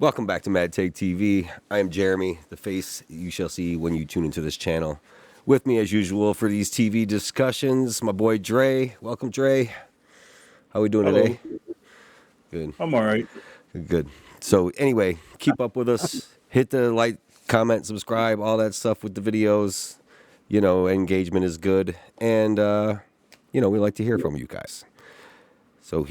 Welcome back to MadTakeTV. I am Jeremy, the face you shall see when you tune into this channel. With me, as usual, for these TV discussions, my boy Dre. Welcome, Dre. How we doing Hello. today? Good. I'm all right. Good. So, anyway, keep up with us. Hit the like, comment, subscribe, all that stuff with the videos. You know, engagement is good. And, we like to hear from you guys. So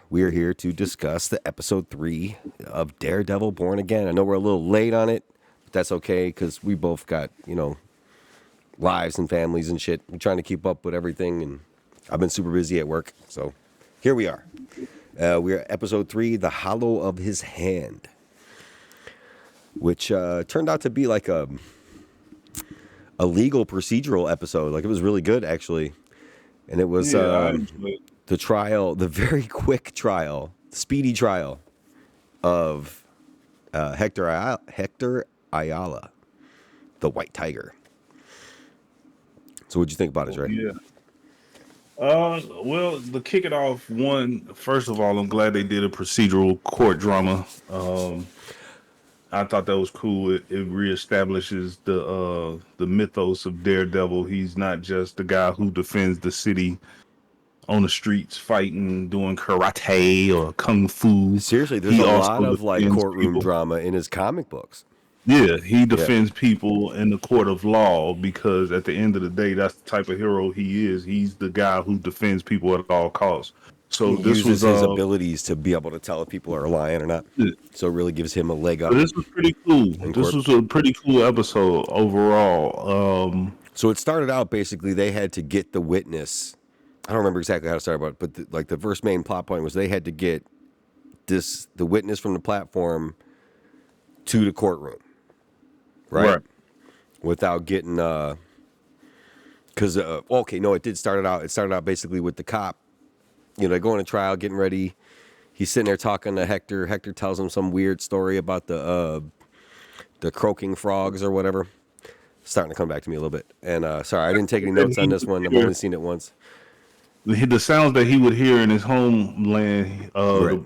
we're here to discuss the episode 3 of Daredevil Born Again. I know we're a little late on it, but that's okay because we both got, lives and families and shit. We're trying to keep up with everything, and I've been super busy at work. So here we are. We're at episode 3, The Hollow of His Hand, which turned out to be like a legal procedural episode. Like, it was really good, actually. And it was... I enjoy it. the trial, the very quick trial, speedy trial of Hector Ayala, the White Tiger. So what'd you think about it, Dre? Yeah. Well, to kick it off, first of all, I'm glad they did a procedural court drama. I thought that was cool. It reestablishes the mythos of Daredevil. He's not just the guy who defends the city on the streets fighting, doing karate or kung fu. Seriously, there's a lot of like courtroom drama in his comic books. Yeah, he defends people in the court of law because at the end of the day, that's the type of hero he is. He's the guy who defends people at all costs. So He this uses was his abilities to be able to tell if people are lying or not. So it really gives him a leg up. this was pretty cool. This was a pretty cool episode overall. So it started out basically they had to get the witness. I don't remember exactly how to start about it, but the first main plot point was they had to get the witness from the platform to the courtroom, right? Without getting because it did start it out. It started out basically with the cop, they're going to trial, getting ready. He's sitting there talking to Hector. Hector tells him some weird story about the croaking frogs or whatever. Starting to come back to me a little bit. And sorry, I didn't take any notes on this one. I've only seen it once. The sounds that he would hear in his homeland, Right.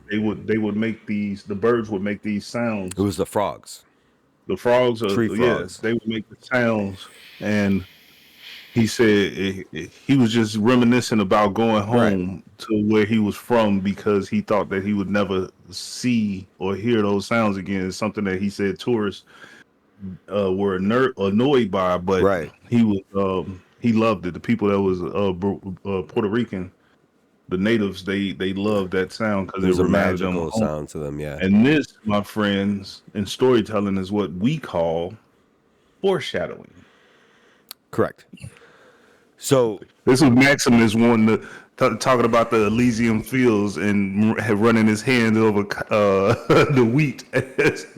they would make these. The birds would make these sounds. It was the frogs. The frogs, Tree frogs. they would make the sounds, and he said he was just reminiscing about going home to where he was from because he thought that he would never see or hear those sounds again. It's something that he said tourists were annoyed by, but he was he loved it. The people that was Puerto Rican, the natives, they loved that sound because it reminded them of home. Sound to them, yeah. And this, my friends, in storytelling is what we call foreshadowing. Correct. So this was Maximus wanting to talking about the Elysium fields and running his hand over the wheat.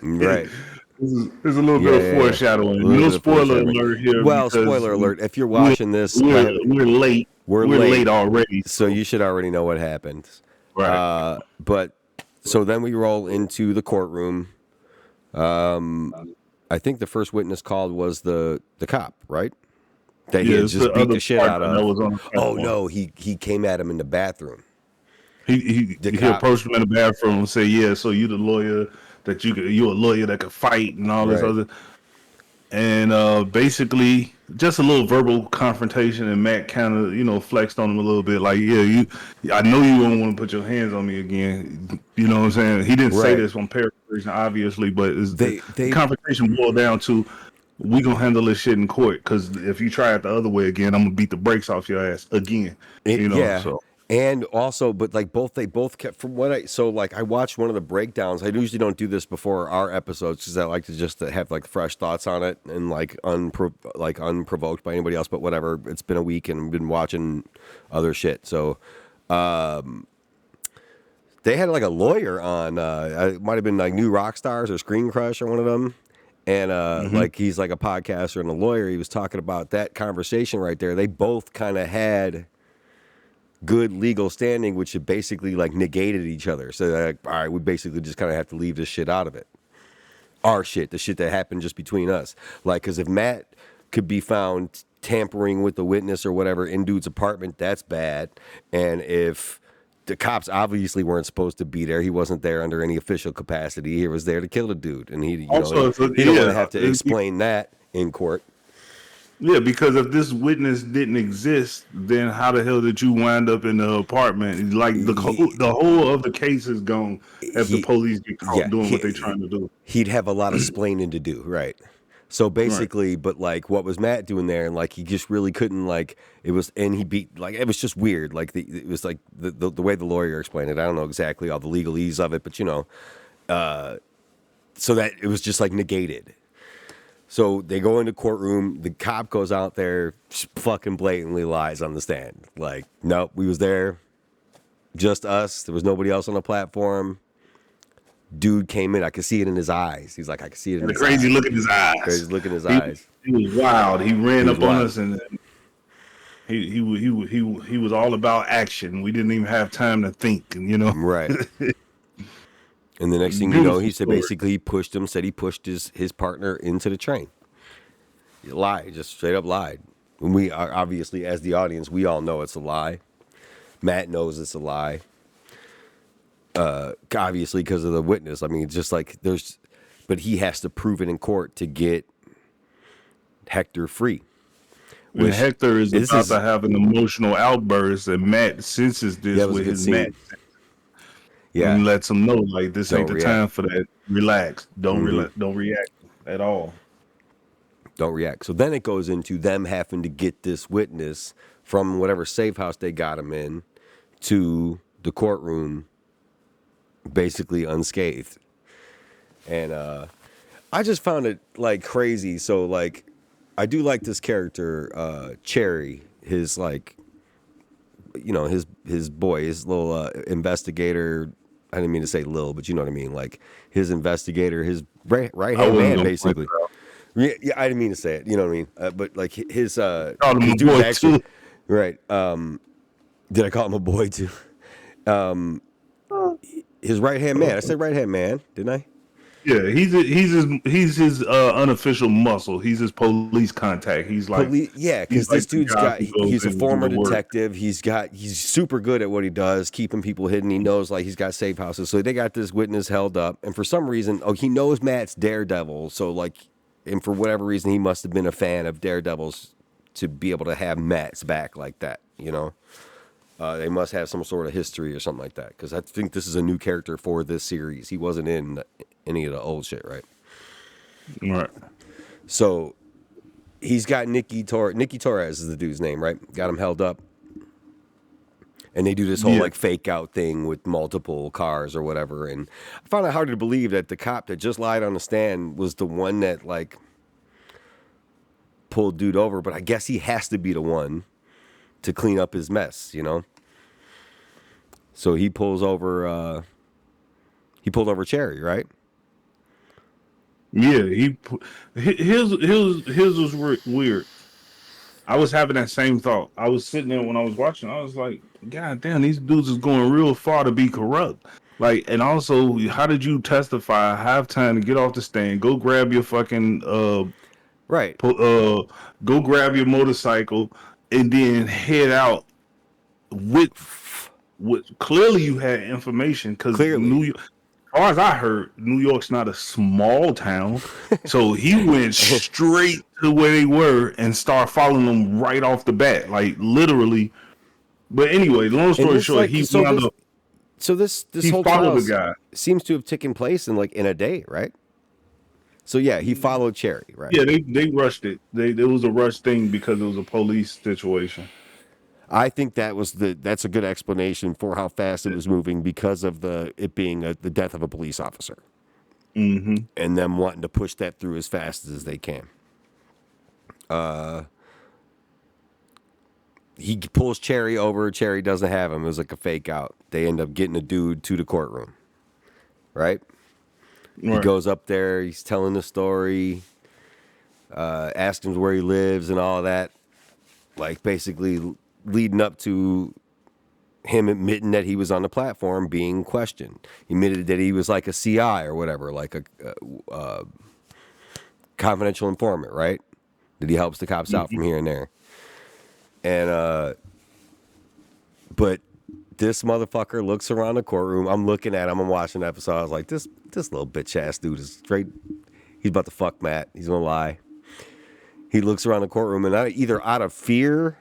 Right. There's a little bit of foreshadowing. No spoiler alert here. Well, spoiler alert. If you're watching this, we're late. We're late already. So you should already know what happened. Right. But so then we roll into the courtroom. I think the first witness called was the cop, right? That he had just beat the shit out of. Oh no, he came at him in the bathroom. He approached him in the bathroom and said, "Yeah, so you the lawyer that you're a lawyer that could fight and all this other." And basically, just a little verbal confrontation, and Matt kind of flexed on him a little bit, like, "Yeah, I know you don't want to put your hands on me again." You know what I'm saying? He didn't say this on paraphrasing, obviously, but the confrontation boiled down to, we gonna handle this shit in court, because if you try it the other way again, I'm gonna beat the brakes off your ass again. So. And also, but like they both kept, from what I watched one of the breakdowns. I usually don't do this before our episodes because I like to just have like fresh thoughts on it and like unprovoked by anybody else. But whatever, it's been a week and I've been watching other shit. So they had like a lawyer on. It might have been like New Rock Stars or Screen Crush or one of them. And like he's like a podcaster and a lawyer. He was talking about that conversation right there. They both kind of had good legal standing, which had basically like negated each other. So they're like, all right, we basically just kind of have to leave this shit out of it. Our shit, the shit that happened just between us. Like, because if Matt could be found tampering with the witness or whatever in dude's apartment, that's bad. And if the cops obviously weren't supposed to be there. He wasn't there under any official capacity. He was there to kill the dude, and he don't want to have to explain that in court. Yeah, because if this witness didn't exist, then how the hell did you wind up in the apartment? Like the whole of the case is gone if the police get caught doing what they're trying to do. He'd have a lot of splaining to do, right? So basically, but like, what was Matt doing there? And like, he just really couldn't, like, it was, and he beat, like, it was just weird. Like, it was like the way the lawyer explained it. I don't know exactly all the legalese of it, but you know, so that it was just like negated. So they go into courtroom. The cop goes out there, fucking blatantly lies on the stand. Like, nope, we was there, just us. There was nobody else on the platform. Dude came in. I could see it in his eyes. He's like, I could see it in his eyes. Crazy look in his eyes. Crazy look in his eyes. He was wild. He ran up on us, and he was all about action. We didn't even have time to think, you know. Right. And the next thing you know, he said basically he pushed him. Said he pushed his partner into the train. He lied, just straight up lied. And we are obviously, as the audience, we all know it's a lie. Matt knows it's a lie. Obviously, because of the witness. I mean, it's just like but he has to prove it in court to get Hector free. When Hector is about to have an emotional outburst, and Matt senses this with his Matt. Yeah, and lets him know, like, this ain't the time for that. Relax. Don't react at all. Don't react. So then it goes into them having to get this witness from whatever safe house they got him in to the courtroom, basically unscathed. And I just found it, like, crazy. So, like, I do like this character, Cherry, his, like, you know, his boy, his little investigator. I didn't mean to say Lil, but you know what I mean. Like, his investigator, his right-hand man, basically. Yeah, I didn't mean to say it. You know what I mean? But, like, his dude actually, right. Did I call him a boy, too? His right-hand man. I said right-hand man, didn't I? Yeah, he's his unofficial muscle. He's his police contact. He's like, because this dude's he's a former detective. He's super good at what he does, keeping people hidden. He knows, like, he's got safe houses. So they got this witness held up, and for some reason, he knows Matt's Daredevil. So, like, and for whatever reason, he must have been a fan of Daredevil's to be able to have Matt's back like that. You know, they must have some sort of history or something like that. Because I think this is a new character for this series. He wasn't in any of the old shit, right? Right. So he's got Nicky Torres is the dude's name, right? Got him held up. And they do this whole like fake out thing with multiple cars or whatever. And I found it hard to believe that the cop that just lied on the stand was the one that, like, pulled dude over. But I guess he has to be the one to clean up his mess, you know? So he pulled over Cherry, right? Yeah, his was weird. I was having that same thought. I was sitting there when I was watching. I was like, God damn, these dudes is going real far to be corrupt. Like, and also, how did you testify, have time to get off the stand, go grab your fucking right, go grab your motorcycle, and then head out with clearly you had information, because New York, as far as I heard, New York's not a small town. So he went straight to where they were and started following them right off the bat, like, literally. But anyway, long story short, this whole trial seems to have taken place in a day, right? So yeah, he followed Cherry, right? Yeah, they rushed it. It was a rush thing because it was a police situation. I think that's a good explanation for how fast it was moving, because of it being the death of a police officer, and them wanting to push that through as fast as they can. He pulls Cherry over. Cherry doesn't have him. It was like a fake out. They end up getting a dude to the courtroom, right? He goes up there. He's telling the story, asks him where he lives and all of that, like, basically leading up to him admitting that he was on the platform being questioned. He admitted that he was like a CI or whatever, like a confidential informant, right? That he helps the cops out from here and there. And but this motherfucker looks around the courtroom. I'm looking at him. I'm watching the episode. I was like, this little bitch ass dude is straight. He's about to fuck Matt. He's gonna lie. He looks around the courtroom, and either out of fear,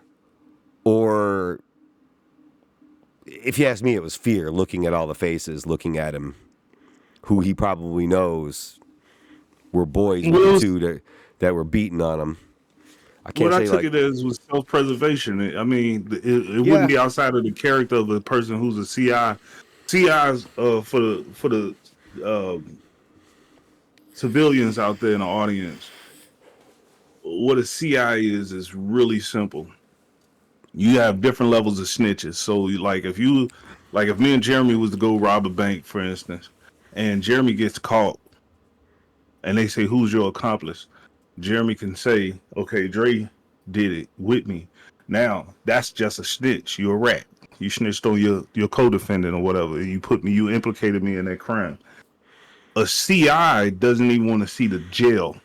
or if you ask me, it was fear. Looking at all the faces, looking at him, who he probably knows were boys with the two that were beating on him. I can't what say I took like, it as was self-preservation. I mean, it wouldn't be outside of the character of the person who's a CI. CIs for the civilians out there in the audience. What a CI is really simple. You have different levels of snitches. So like if me and Jeremy was to go rob a bank, for instance, and Jeremy gets caught, and they say, "Who's your accomplice?" Jeremy can say, "Okay, Dre did it with me." Now that's just a snitch. You're a rat. You snitched on your co-defendant or whatever. You implicated me in that crime. A CI doesn't even want to see the jail.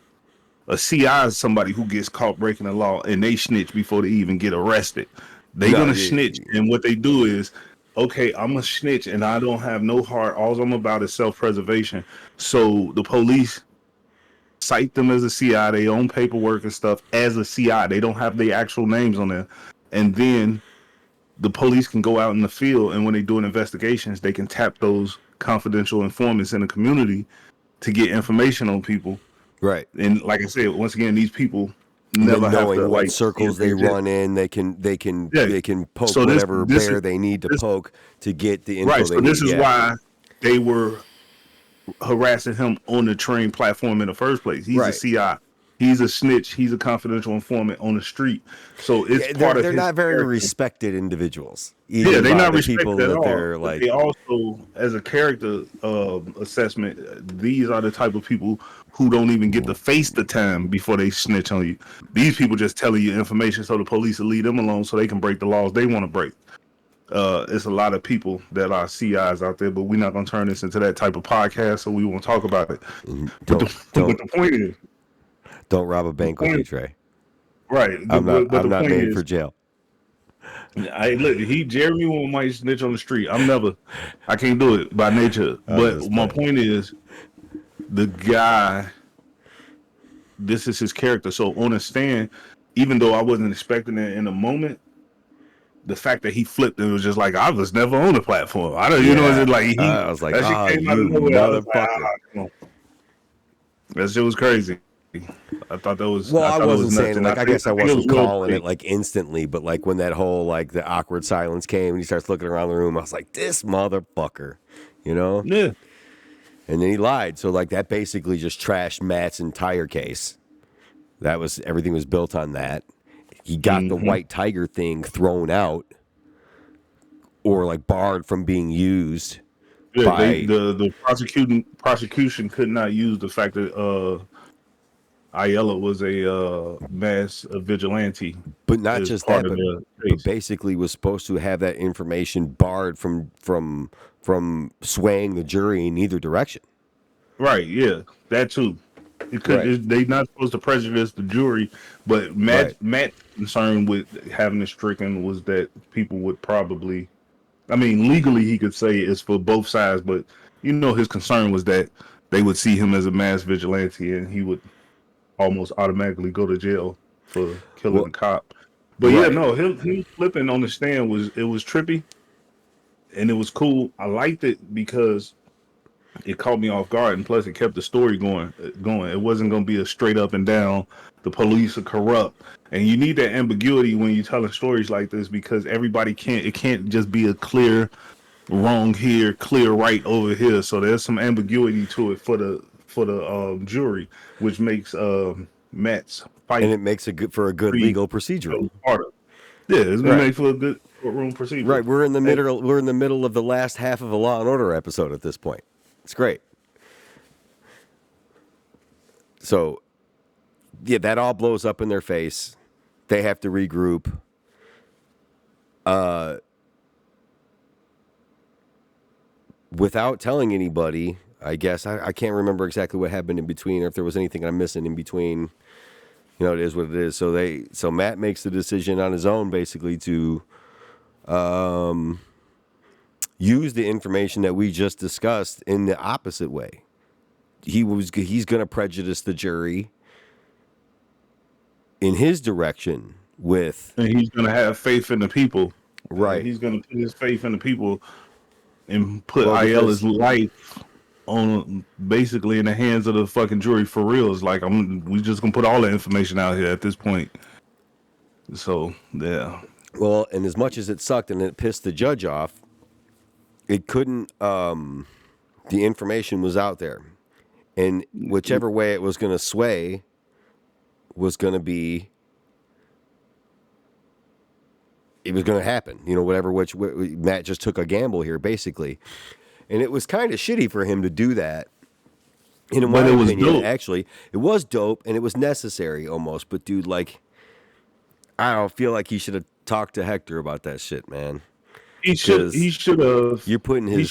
A CI is somebody who gets caught breaking the law and they snitch before they even get arrested. They're gonna snitch, and what they do is, okay, I'm a snitch and I don't have no heart. All I'm about is self-preservation. So the police cite them as a CI, they own paperwork and stuff as a CI. They don't have their actual names on there. And then the police can go out in the field, and when they're doing investigations, they can tap those confidential informants in the community to get information on people. right. And like I said, once again, these people never have knowing to what like circles they run in, they can poke so whatever bear they need to poke to get the info they need. This is why they were harassing him on the train platform in the first place. He's a CI. He's a snitch. He's a confidential informant on the street. So it's they're not very respected individuals. Yeah, they're not respected at all. They're like, they also, as a character assessment, these are the type of people who don't even get to face the time before they snitch on you. These people just telling you information so the police will leave them alone so they can break the laws they want to break. It's a lot of people that are CIs out there, but we're not going to turn this into that type of podcast, so we won't talk about it. But the point is, don't rob a bank with me, Trey. Right. I'm not made for jail. Jeremy might snitch on the street. I can't do it by nature. But my point is, the guy, this is his character. So on a stand, even though I wasn't expecting it in the moment, the fact that he flipped, it was just like, I was never on the platform. I was like, oh, you motherfucker. That shit was crazy. I thought that was. Well, I wasn't saying like. I guess I wasn't calling it like instantly, but like when that whole like the awkward silence came and he starts looking around the room, I was like, this motherfucker, you know? Yeah. And then he lied, so like that basically just trashed Matt's entire case. Everything was built on that. He got the white tiger thing thrown out, or like barred from being used. Yeah, the prosecution could not use the fact that Ayala was a mass vigilante, but not just that, but basically was supposed to have that information barred from swaying the jury in either direction. Right. Yeah, that too. They're not supposed to prejudice the jury, but Matt's concern with having this stricken was that people would probably, I mean, legally he could say it's for both sides, but his concern was that they would see him as a mass vigilante and he would almost automatically go to jail for killing a cop. But him flipping on the stand was trippy, and it was cool. I liked it because it caught me off guard, and plus it kept the story going. It wasn't going to be a straight up and down, the police are corrupt. And you need that ambiguity when you're telling stories like this, because it can't just be a clear wrong here, clear right over here. So there's some ambiguity to it for the jury, which makes Matt's fight, and it makes for a good legal procedure. Harder. Yeah, it's gonna make for a good courtroom procedure. Right, we're in the middle of the last half of a Law and Order episode at this point. It's great. So, yeah, that all blows up in their face. They have to regroup. Without telling anybody, I guess. I can't remember exactly what happened in between, or if there was anything I'm missing in between. It is what it is. So Matt makes the decision on his own, basically, to use the information that we just discussed in the opposite way. He's going to prejudice the jury in his direction with, and he's gonna have faith in the people. right. He's gonna put his faith in the people and put Well, Ayala's because life on basically in the hands of the fucking jury for real. It's like we just gonna put all the information out here at this point. So yeah. well, and as much as it sucked and it pissed the judge off, it couldn't. The information was out there, and whichever way it was going to sway was going to be. It was going to happen, you know. Whatever. Which Matt just took a gamble here, basically, and it was kind of shitty for him to do that. In my opinion, actually, it was dope and it was necessary almost. But dude, like, I don't feel like he should have talked to Hector about that shit, man. He should have. You're putting his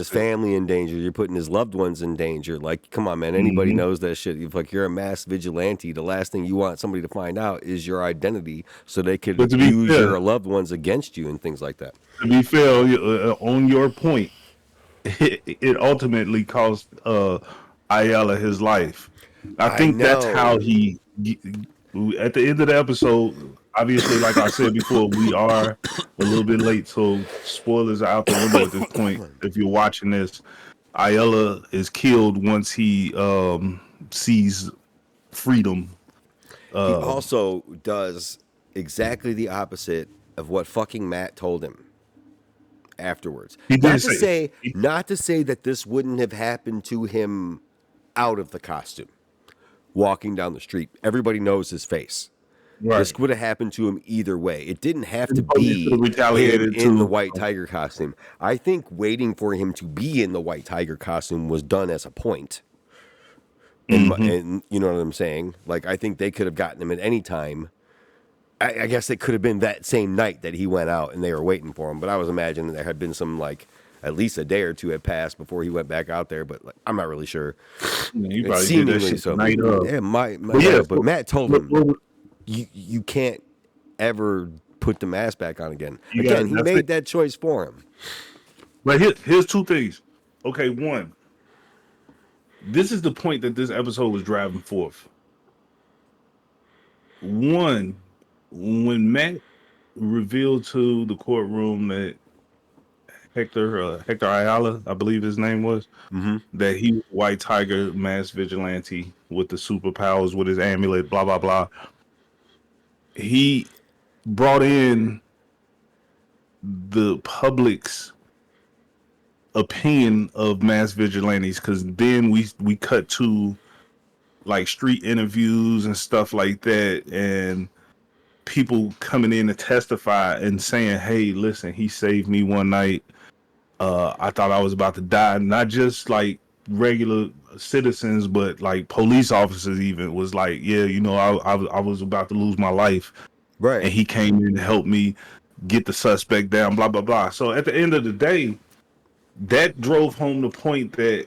family in danger. You're putting his loved ones in danger. Like, come on, man. Anybody knows that shit. If like you're a mass vigilante, the last thing you want somebody to find out is your identity, so they could use your loved ones against you and things like that. To be fair, on your point, it ultimately cost Ayala his life. I think that's how he. At the end of the episode, obviously, like I said before, we are a little bit late, so spoilers are out the window at this point. If you're watching this, Ayala is killed once he sees freedom. He also does exactly the opposite of what fucking Matt told him afterwards. Not to say that this wouldn't have happened to him out of the costume, walking down the street. Everybody knows his face. Right. This would have happened to him either way. It didn't have to be him in the white tiger costume. I think waiting for him to be in the white tiger costume was done as a point. And you know what I'm saying? Like, I think they could have gotten him at any time. I guess it could have been that same night that he went out and they were waiting for him. But I was imagining there had been some, like, at least a day or two had passed before he went back out there. But like, I'm not really sure. You probably did that shit the night of. Yeah, but Matt told him, you can't ever put the mask back on again. He made that choice for him. But here's two things. Okay, one. This is the point that this episode was driving forth. One, when Matt revealed to the courtroom that Hector Ayala, I believe his name was, that he was White Tiger mass vigilante with the superpowers, with his amulet, blah, blah, blah. He brought in the public's opinion of mass vigilantes, because then we cut to like street interviews and stuff like that, and people coming in to testify and saying, hey, listen, he saved me one night. I thought I was about to die. Not just like regular citizens, but like police officers even was like, yeah, you know, I was about to lose my life. Right. And he came in to help me get the suspect down, blah, blah, blah. So at the end of the day, that drove home the point that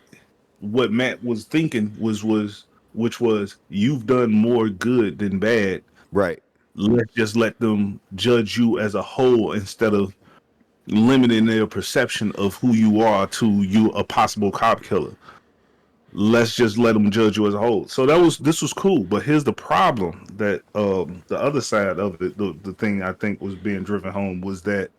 what Matt was thinking which was you've done more good than bad. Right. Let's just let them judge you as a whole instead of limiting their perception of who you are to you a possible cop killer. Let's just let them judge you as a whole. So this was cool, but here's the problem that the other side of it, the thing I think was being driven home was that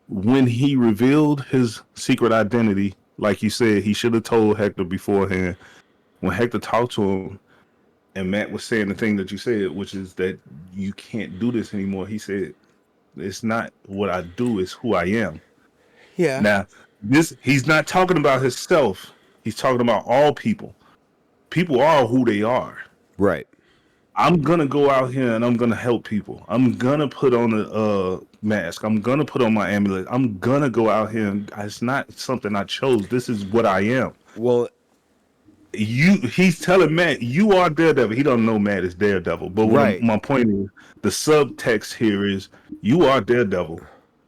when he revealed his secret identity, like you said, he should have told Hector beforehand. When Hector talked to him and Matt was saying the thing that you said, which is that you can't do this anymore, he said, it's not what I do, it's who I am. Yeah. Now, he's not talking about himself. He's talking about all people. People are who they are. Right. I'm going to go out here and I'm going to help people. I'm going to put on a mask. I'm going to put on my amulet. I'm going to go out here. And it's not something I chose. This is what I am. Well, he's telling Matt, you are Daredevil. He don't know Matt is Daredevil. But my point is, the subtext here is, you are Daredevil.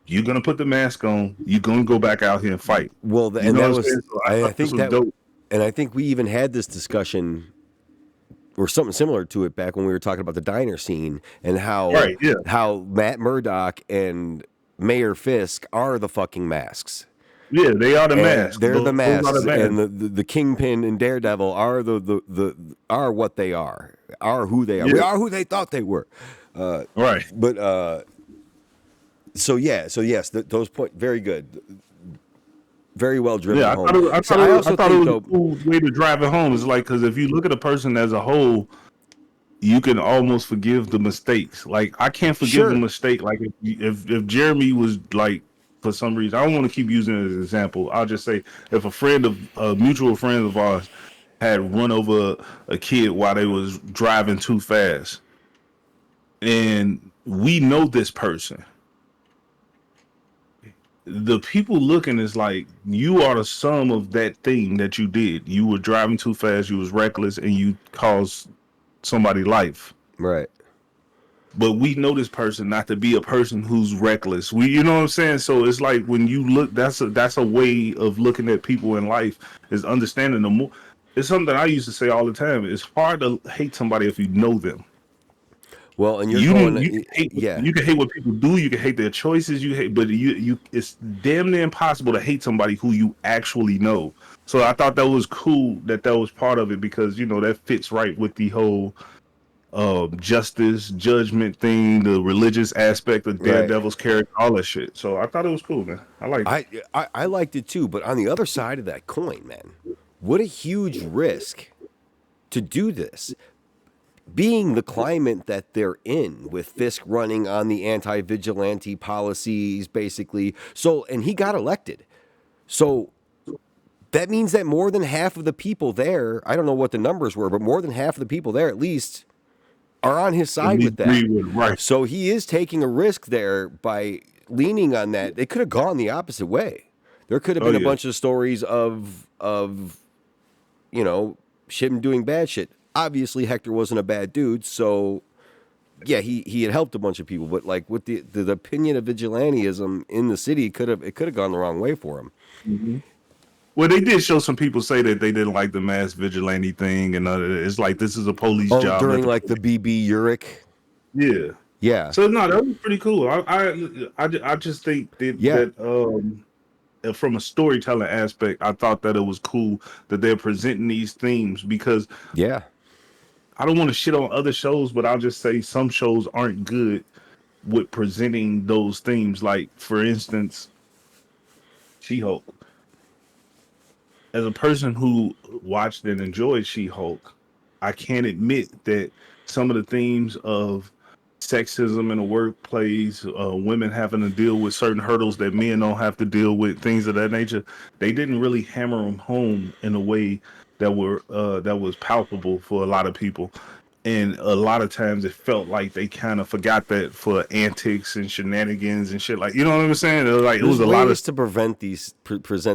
You're going to put the mask on. You're going to go back out here and fight. Well, and that was, I think that, dope. And I think we even had this discussion or something similar to it back when we were talking about the diner scene and how Matt Murdock and Mayor Fisk are the fucking masks. Yeah, they are the And masks. they're the Those are masks, the masks. and the Kingpin and Daredevil are are what they are who they are. Yeah. We are who they thought they were. Right. But so yes, those points very good, very well driven Yeah, home. I So thought I it, I also thought it think was a though, cool way to drive it home. It's like, because if you look at a person as a whole, you can almost forgive the mistakes. Like, I can't forgive a sure, mistake. Like, if Jeremy was like, for some reason, I don't want to keep using it as an example. I'll just say, if a mutual friend of ours had run over a kid while they was driving too fast, and we know this person, the people looking is like, you are the sum of that thing that you did. You were driving too fast, you was reckless, and you caused somebody's life. right. But we know this person not to be a person who's reckless. You know what I'm saying? So it's like, when you look, that's a way of looking at people in life, is understanding them more. It's something that I used to say all the time. It's hard to hate somebody if you know them. Well, and you're You going, you can hate yeah, you can hate what people do. You can hate their choices. You hate, but you it's damn near impossible to hate somebody who you actually know. So I thought that was cool that was part of it, because that fits right with the whole justice judgment thing, the religious aspect of right. Daredevil's character, all that shit. So I thought it was cool, man. I like it. I liked it too, but on the other side of that coin, man, what a huge risk to do this. Being the climate that they're in, with Fisk running on the anti-vigilante policies, basically. So, and he got elected. So that means that more than half of the people there, I don't know what the numbers were, but more than half of the people there, at least, are on his At side least with that. right. So he is taking a risk there by leaning on that. It could have gone the opposite way. There could have Oh been a yeah. bunch of stories of him doing bad shit. Obviously, Hector wasn't a bad dude, so yeah, he had helped a bunch of people. But like with the opinion of vigilantism in the city, it could have gone the wrong way for him. Mm-hmm. Well, they did show some people say that they didn't like the mass vigilante thing, and it's like, this is a police Oh, job. during like the BB Uric. Yeah. Yeah. So no, that was pretty cool. I just think that from a storytelling aspect, I thought that it was cool that they're presenting these themes, because Yeah. I don't want to shit on other shows, but I'll just say some shows aren't good with presenting those themes. Like, for instance, She-Hulk. As a person who watched and enjoyed She-Hulk, I can't admit that some of the themes of sexism in the workplace, women having to deal with certain hurdles that men don't have to deal with, things of that nature, they didn't really hammer them home in a way that was palpable for a lot of people. And a lot of times it felt like they kind of forgot that for antics and shenanigans and shit. Like, you know what I'm saying? It There's was a lot of, ways to present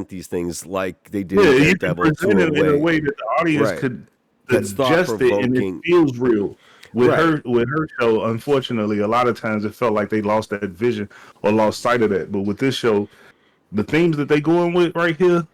these things like they did yeah, in you can Daredevil present it in a way that the audience right? could That's thought digest it, and it provoking, feels real. right? With her show, unfortunately, a lot of times it felt like they lost that vision or lost sight of that. But with this show, the themes that they going with right here,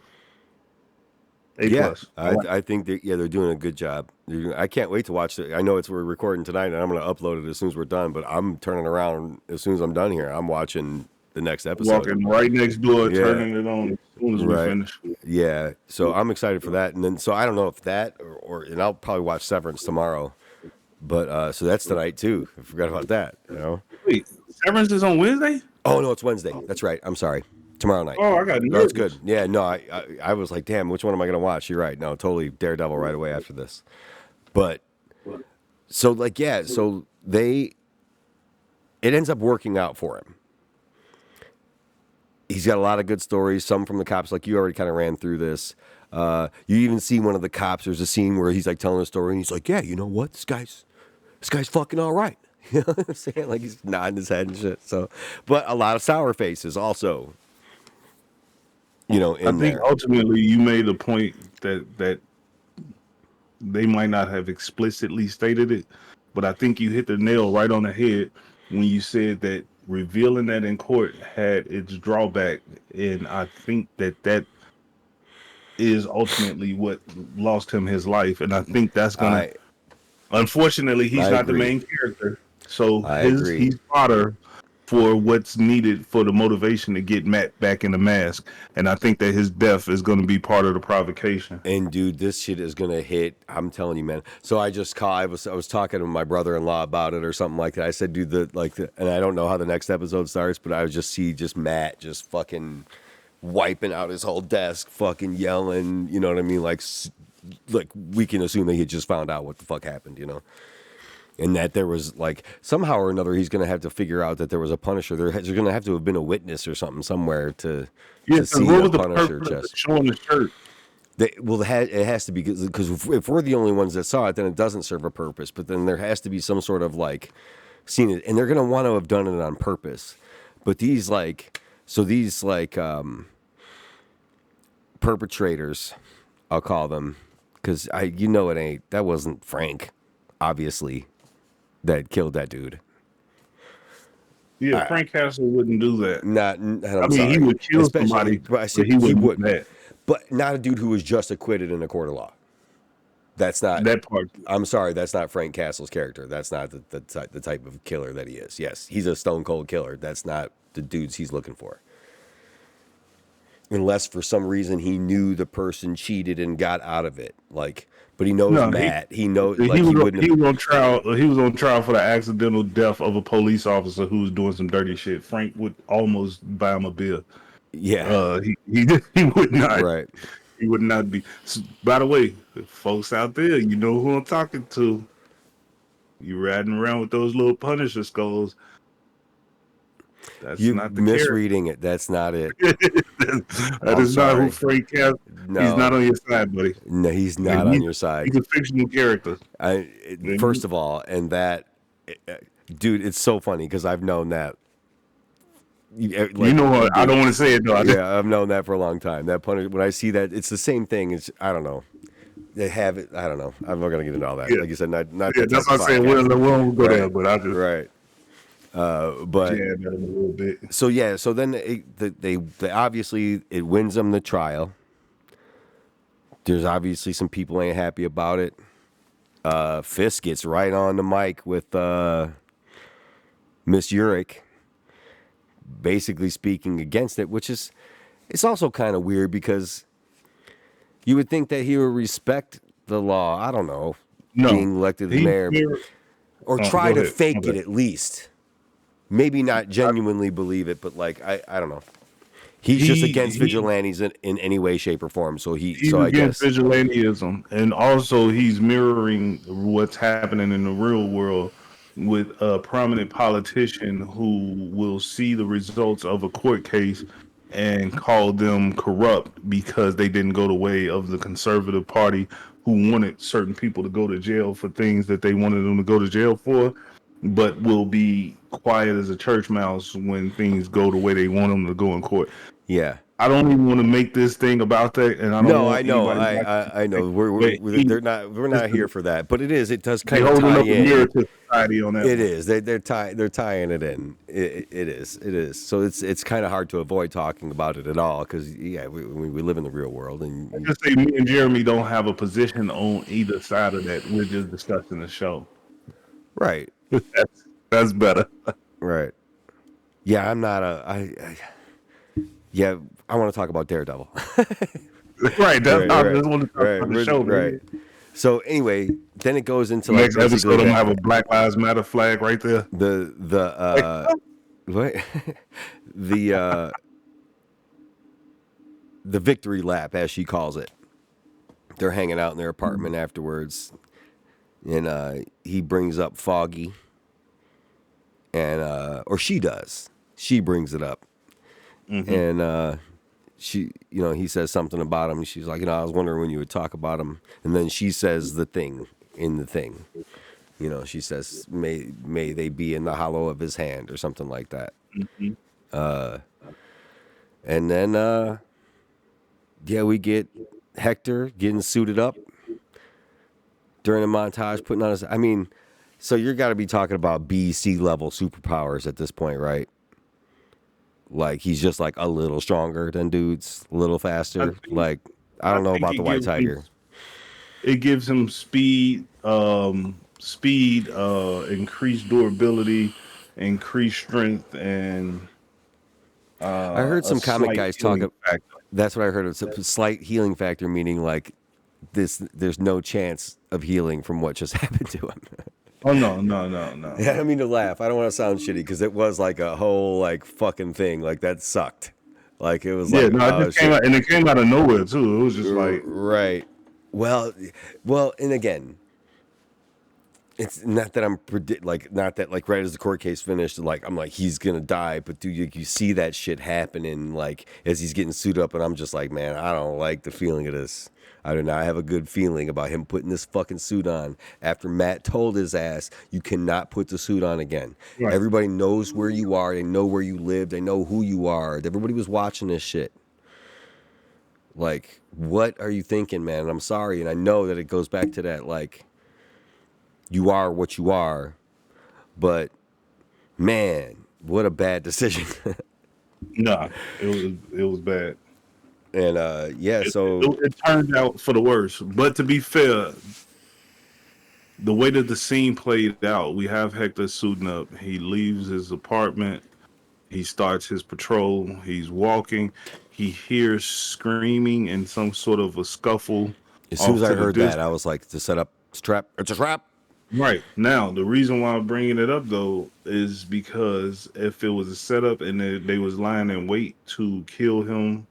A Yeah, plus. I think they're doing a good job. I can't wait to watch it. I know we're recording tonight, and I'm going to upload it as soon as we're done. But I'm turning around as soon as I'm done here. I'm watching the next episode. Walking right next door, Yeah. turning it on as soon as we Right. finish. Yeah, so I'm excited for that, and then so I don't know if that and I'll probably watch Severance tomorrow. But so that's tonight too. I forgot about that. Wait, Severance is on Wednesday? Oh no, it's Wednesday. That's right. I'm sorry. Tomorrow night. Oh, I got No, it's nervous. good. Yeah, no, I was like, damn, which one am I gonna watch? You're right. No, totally Daredevil right away after this. But so like yeah, so it ends up working out for him. He's got a lot of good stories, some from the cops, like you already kind of ran through this. You even see one of the cops, there's a scene where he's like telling a story and he's like, yeah, you know what? This guy's fucking all right. You know what I'm saying? Like he's nodding his head and shit. So, but a lot of sour faces also, in I think there. ultimately you made a point that they might not have explicitly stated it, but I think you hit the nail right on the head when you said that revealing that in court had its drawback, and I think that is ultimately what lost him his life, and I think that's gonna. Unfortunately, he's I not the agree. main character, so I agree. he's fodder for what's needed for the motivation to get Matt back in the mask. And I think that his death is going to be part of the provocation. And dude, this shit is gonna hit. I'm telling you, man. So I was talking to my brother-in-law about it or something like that. I said, dude, and I don't know how the next episode starts, but I would just see Matt just fucking wiping out his whole desk, fucking yelling. You know what I mean? Like we can assume that he had just found out what the fuck happened. You know. And that there was like somehow or another he's going to have to figure out that there was a Punisher. There's going to have to have been a witness or something somewhere to see the Punisher chest. Showing the shirt. It has to be because if we're the only ones that saw it, then it doesn't serve a purpose. But then there has to be some sort of like scene it, and they're going to want to have done it on purpose. But these perpetrators, I'll call them, because that wasn't Frank, obviously, that killed that dude. Yeah, Frank Castle wouldn't do that. He would kill somebody, but he wouldn't do that. But not a dude who was just acquitted in a court of law. That's not that part. I'm sorry, that's not Frank Castle's character. That's not the type of killer that he is. Yes, he's a stone cold killer. That's not the dudes he's looking for. Unless for some reason he knew the person cheated and got out of it, but he knows Matt. He knows. He was on trial. He was on trial for the accidental death of a police officer who was doing some dirty shit. Frank would almost buy him a beer. Yeah, he would not. Right. He would not be. By the way, folks out there, you know who I'm talking to. You riding around with those little Punisher skulls. That's not the misreading it. That's not it. That is not who Frank Castle. No. He's not on your side, buddy. No, he's not on your side. He's a fictional character. First of all, and that, dude, it's so funny because I've known that. You know what? I don't want to say it though. I've known that for a long time. That Punisher, when I see that, it's the same thing. It's I don't know. They have it. I don't know. I'm not gonna get into all that. Yeah. Like you said, not. Yeah, that's what I'm saying. We won't go there, but I just right. But yeah, a little bit. So yeah, so then they obviously it wins them the trial. There's obviously some people ain't happy about it. Fisk gets right on the mic with Miss Urich, basically speaking against it, which is it's also kind of weird because you would think that he would respect the law. I don't know, being elected mayor, or try to fake it at least. Maybe not genuinely believe it, but I don't know. He's just against vigilantes in any way, shape, or form. So he's I against guess vigilantism, and also he's mirroring what's happening in the real world with a prominent politician who will see the results of a court case and call them corrupt because they didn't go the way of the conservative party who wanted certain people to go to jail for things that they wanted them to go to jail for, but will be quiet as a church mouse when things go the way they want them to go in court. Yeah. I don't even want to make this thing about that, and I don't. No, I know. I know. We're not here for that, but it does kind of tie in. Mirror to society on that. It is. They're tying it in. It is. So it's kind of hard to avoid talking about it at all because we live in the real world, and I just say me and Jeremy don't have a position on either side of that. We're just discussing the show. Right. That's better. Right. Yeah, I'm not I want to talk about Daredevil. Right. I just want to talk about the show. Right. So anyway, then it goes into next episode. I'm gonna have a Black Lives Matter flag right there. The victory lap, as she calls it. They're hanging out in their apartment afterwards, and he brings up Foggy, and or she does. She brings it up. Mm-hmm. And he says something about him. She's like, I was wondering when you would talk about him. And then she says the thing in the thing. She says, may they be in the hollow of his hand or something like that. Mm-hmm. And then, we get Hector getting suited up during a montage, putting on his. I mean, so you're got to be talking about B, C level superpowers at this point, right? Like he's just like a little stronger than dudes, a little faster. I don't know about the White Tiger. It gives him speed, increased durability, increased strength and I heard a some comic slight guys talk. healing factor. That's what I heard. It's a slight healing factor, meaning like there's no chance of healing from what just happened to him. Oh no, no, no, no, Yeah, I don't no. mean to laugh. I don't want to sound shitty because it was like a whole like fucking thing. Like that sucked. Like it was Yeah, like, no, it oh just came shit. out, and it came out of nowhere too. It was just like, Right. Well, and again, it's not that I'm not that like right as the court case finished, like I'm like he's gonna die, but dude, you see that shit happening like as he's getting suited up, and I'm just like, man, I don't like the feeling of this. I do not have a good feeling about him putting this fucking suit on after Matt told his ass you cannot put the suit on again. right. Everybody knows where you are, they know where you live, they know who you are. Everybody was watching this shit. Like, what are you thinking, man? And I'm sorry, and I know that it goes back to that, like, you are what you are, but man, what a bad decision. Nah, it was bad. And yeah, It, so it, it turned out for the worst. But to be fair, the way that the scene played out, we have Hector suiting up. He leaves his apartment. He starts his patrol. He's walking. He hears screaming and some sort of a scuffle as soon off as I to the heard that, I distance. was like, to set up, it's a trap, it's a trap. Right. Now, the reason why I'm bringing it up, though, is because if it was a setup and they was lying in wait to kill him,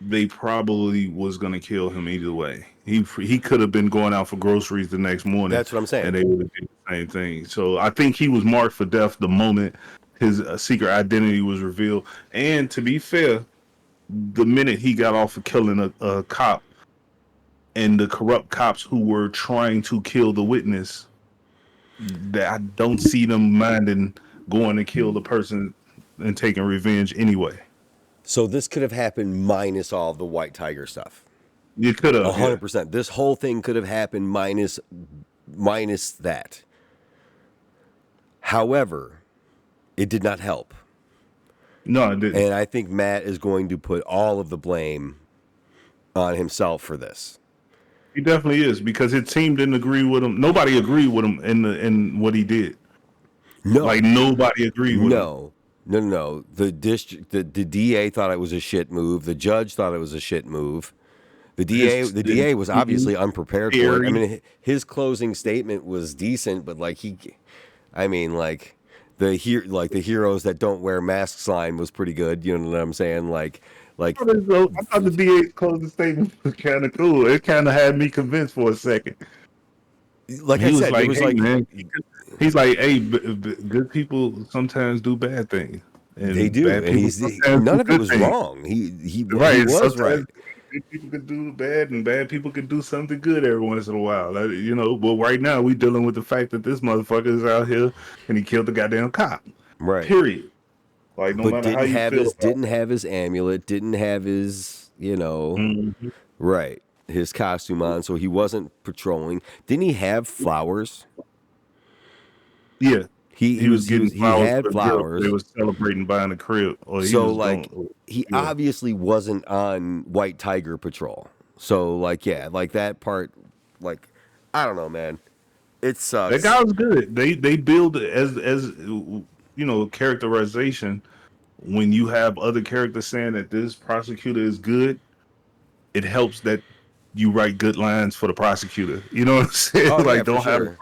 they probably was gonna kill him either way. He could have been going out for groceries the next morning, That's what I'm saying. and they would have did the same thing. So I think he was marked for death the moment his secret identity was revealed. And to be fair, the minute he got off of killing a cop and the corrupt cops who were trying to kill the witness, that I don't see them minding going to kill the person and taking revenge anyway. So this could have happened minus all of the White Tiger stuff. You could have, yeah. 100%. This whole thing could have happened minus that. However, it did not help. No, I didn't. And I think Matt is going to put all of the blame on himself for this. He definitely is because his team didn't agree with him. Nobody agreed with him in what he did. No. Like nobody agreed with him. No. The DA thought it was a shit move. The judge thought it was a shit move. The DA was obviously unprepared for it. I mean, his closing statement was decent, but like the heroes that don't wear masks line was pretty good. You know what I'm saying? Like I thought the DA closing statement was kind of cool. It kind of had me convinced for a second. Like he I was said, like, it was hey, like man, he's like, hey, good people sometimes do bad things, and they do, bad and people sometimes none do of it good was things. wrong. He Right. was right. Sometimes good people could do bad, and bad people could do something good every once in a while. But right now we dealing with the fact that this motherfucker is out here and he killed the goddamn cop. Right. Period. Like no But matter how you feel about didn't have his amulet, didn't have his, it. right, his costume on, so he wasn't patrolling. Didn't he have flowers? Yeah. He was getting he flowers had for the girl. They flowers. was celebrating buying a crib, or he So was like going. he Yeah. obviously wasn't on White Tiger patrol. So like yeah, like that part, like I don't know, man. It That sucks. guy was good. They build it as characterization. When you have other characters saying that this prosecutor is good, it helps that you write good lines for the prosecutor. You know what I'm saying? Oh yeah, Like for sure.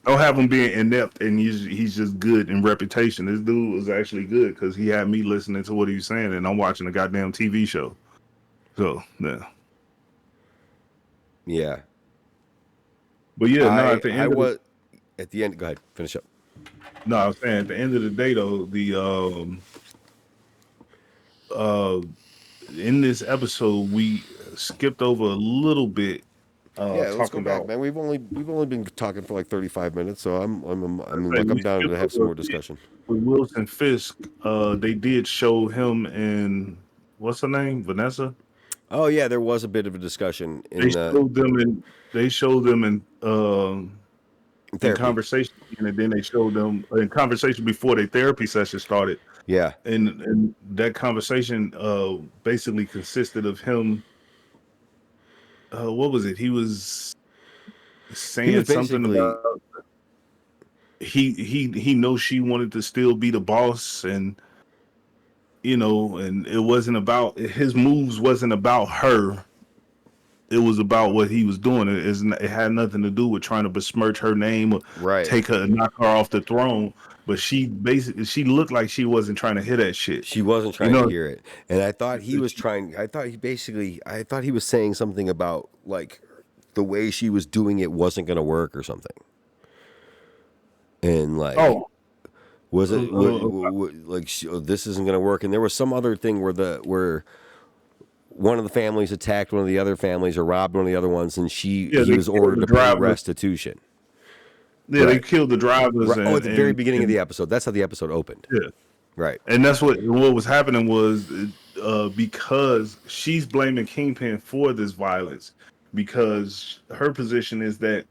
don't have him being inept and he's just good in reputation. This dude was actually good because he had me listening to what he was saying, and I'm watching a goddamn TV show. So yeah, Yeah. but yeah, no. At the I end of the was at the end. Go ahead, finish up. no, I was saying at the end of the day though, the uh in this episode we skipped over a little bit Yeah, let's go talking back, about. man. We've only been talking for like 35 minutes, so Like I'm we down to skipped have some over more discussion. with Wilson Fisk. They did show him in what's her name, Vanessa. Oh yeah, there was a bit of a discussion They in showed them in. They showed them in therapy. conversation, and then they showed them in conversation before their therapy session started. Yeah, And that conversation basically consisted of him. What was it? He was he was saying something basically about. he knows she wanted to still be the boss, and and it wasn't about his moves, wasn't about her. It was about what he was doing. It had nothing to do with trying to besmirch her name or Right. take her and knock her off the throne. But she looked like she wasn't trying to hear that shit. She wasn't You trying to know, hear it. And I thought he was trying, I thought he was saying something about, like, the way she was doing it wasn't going to work or something. And, like, oh, was it, like, this isn't going to work. And there was some other thing where one of the families attacked one of the other families or robbed one of the other ones, and yeah, he they was killed ordered the to pay drivers. restitution. Yeah, they Right. killed the drivers, Right. Oh, at the very beginning of and the episode. That's how the episode opened. yeah, Right. and that's what was happening was because she's blaming Kingpin for this violence because her position is that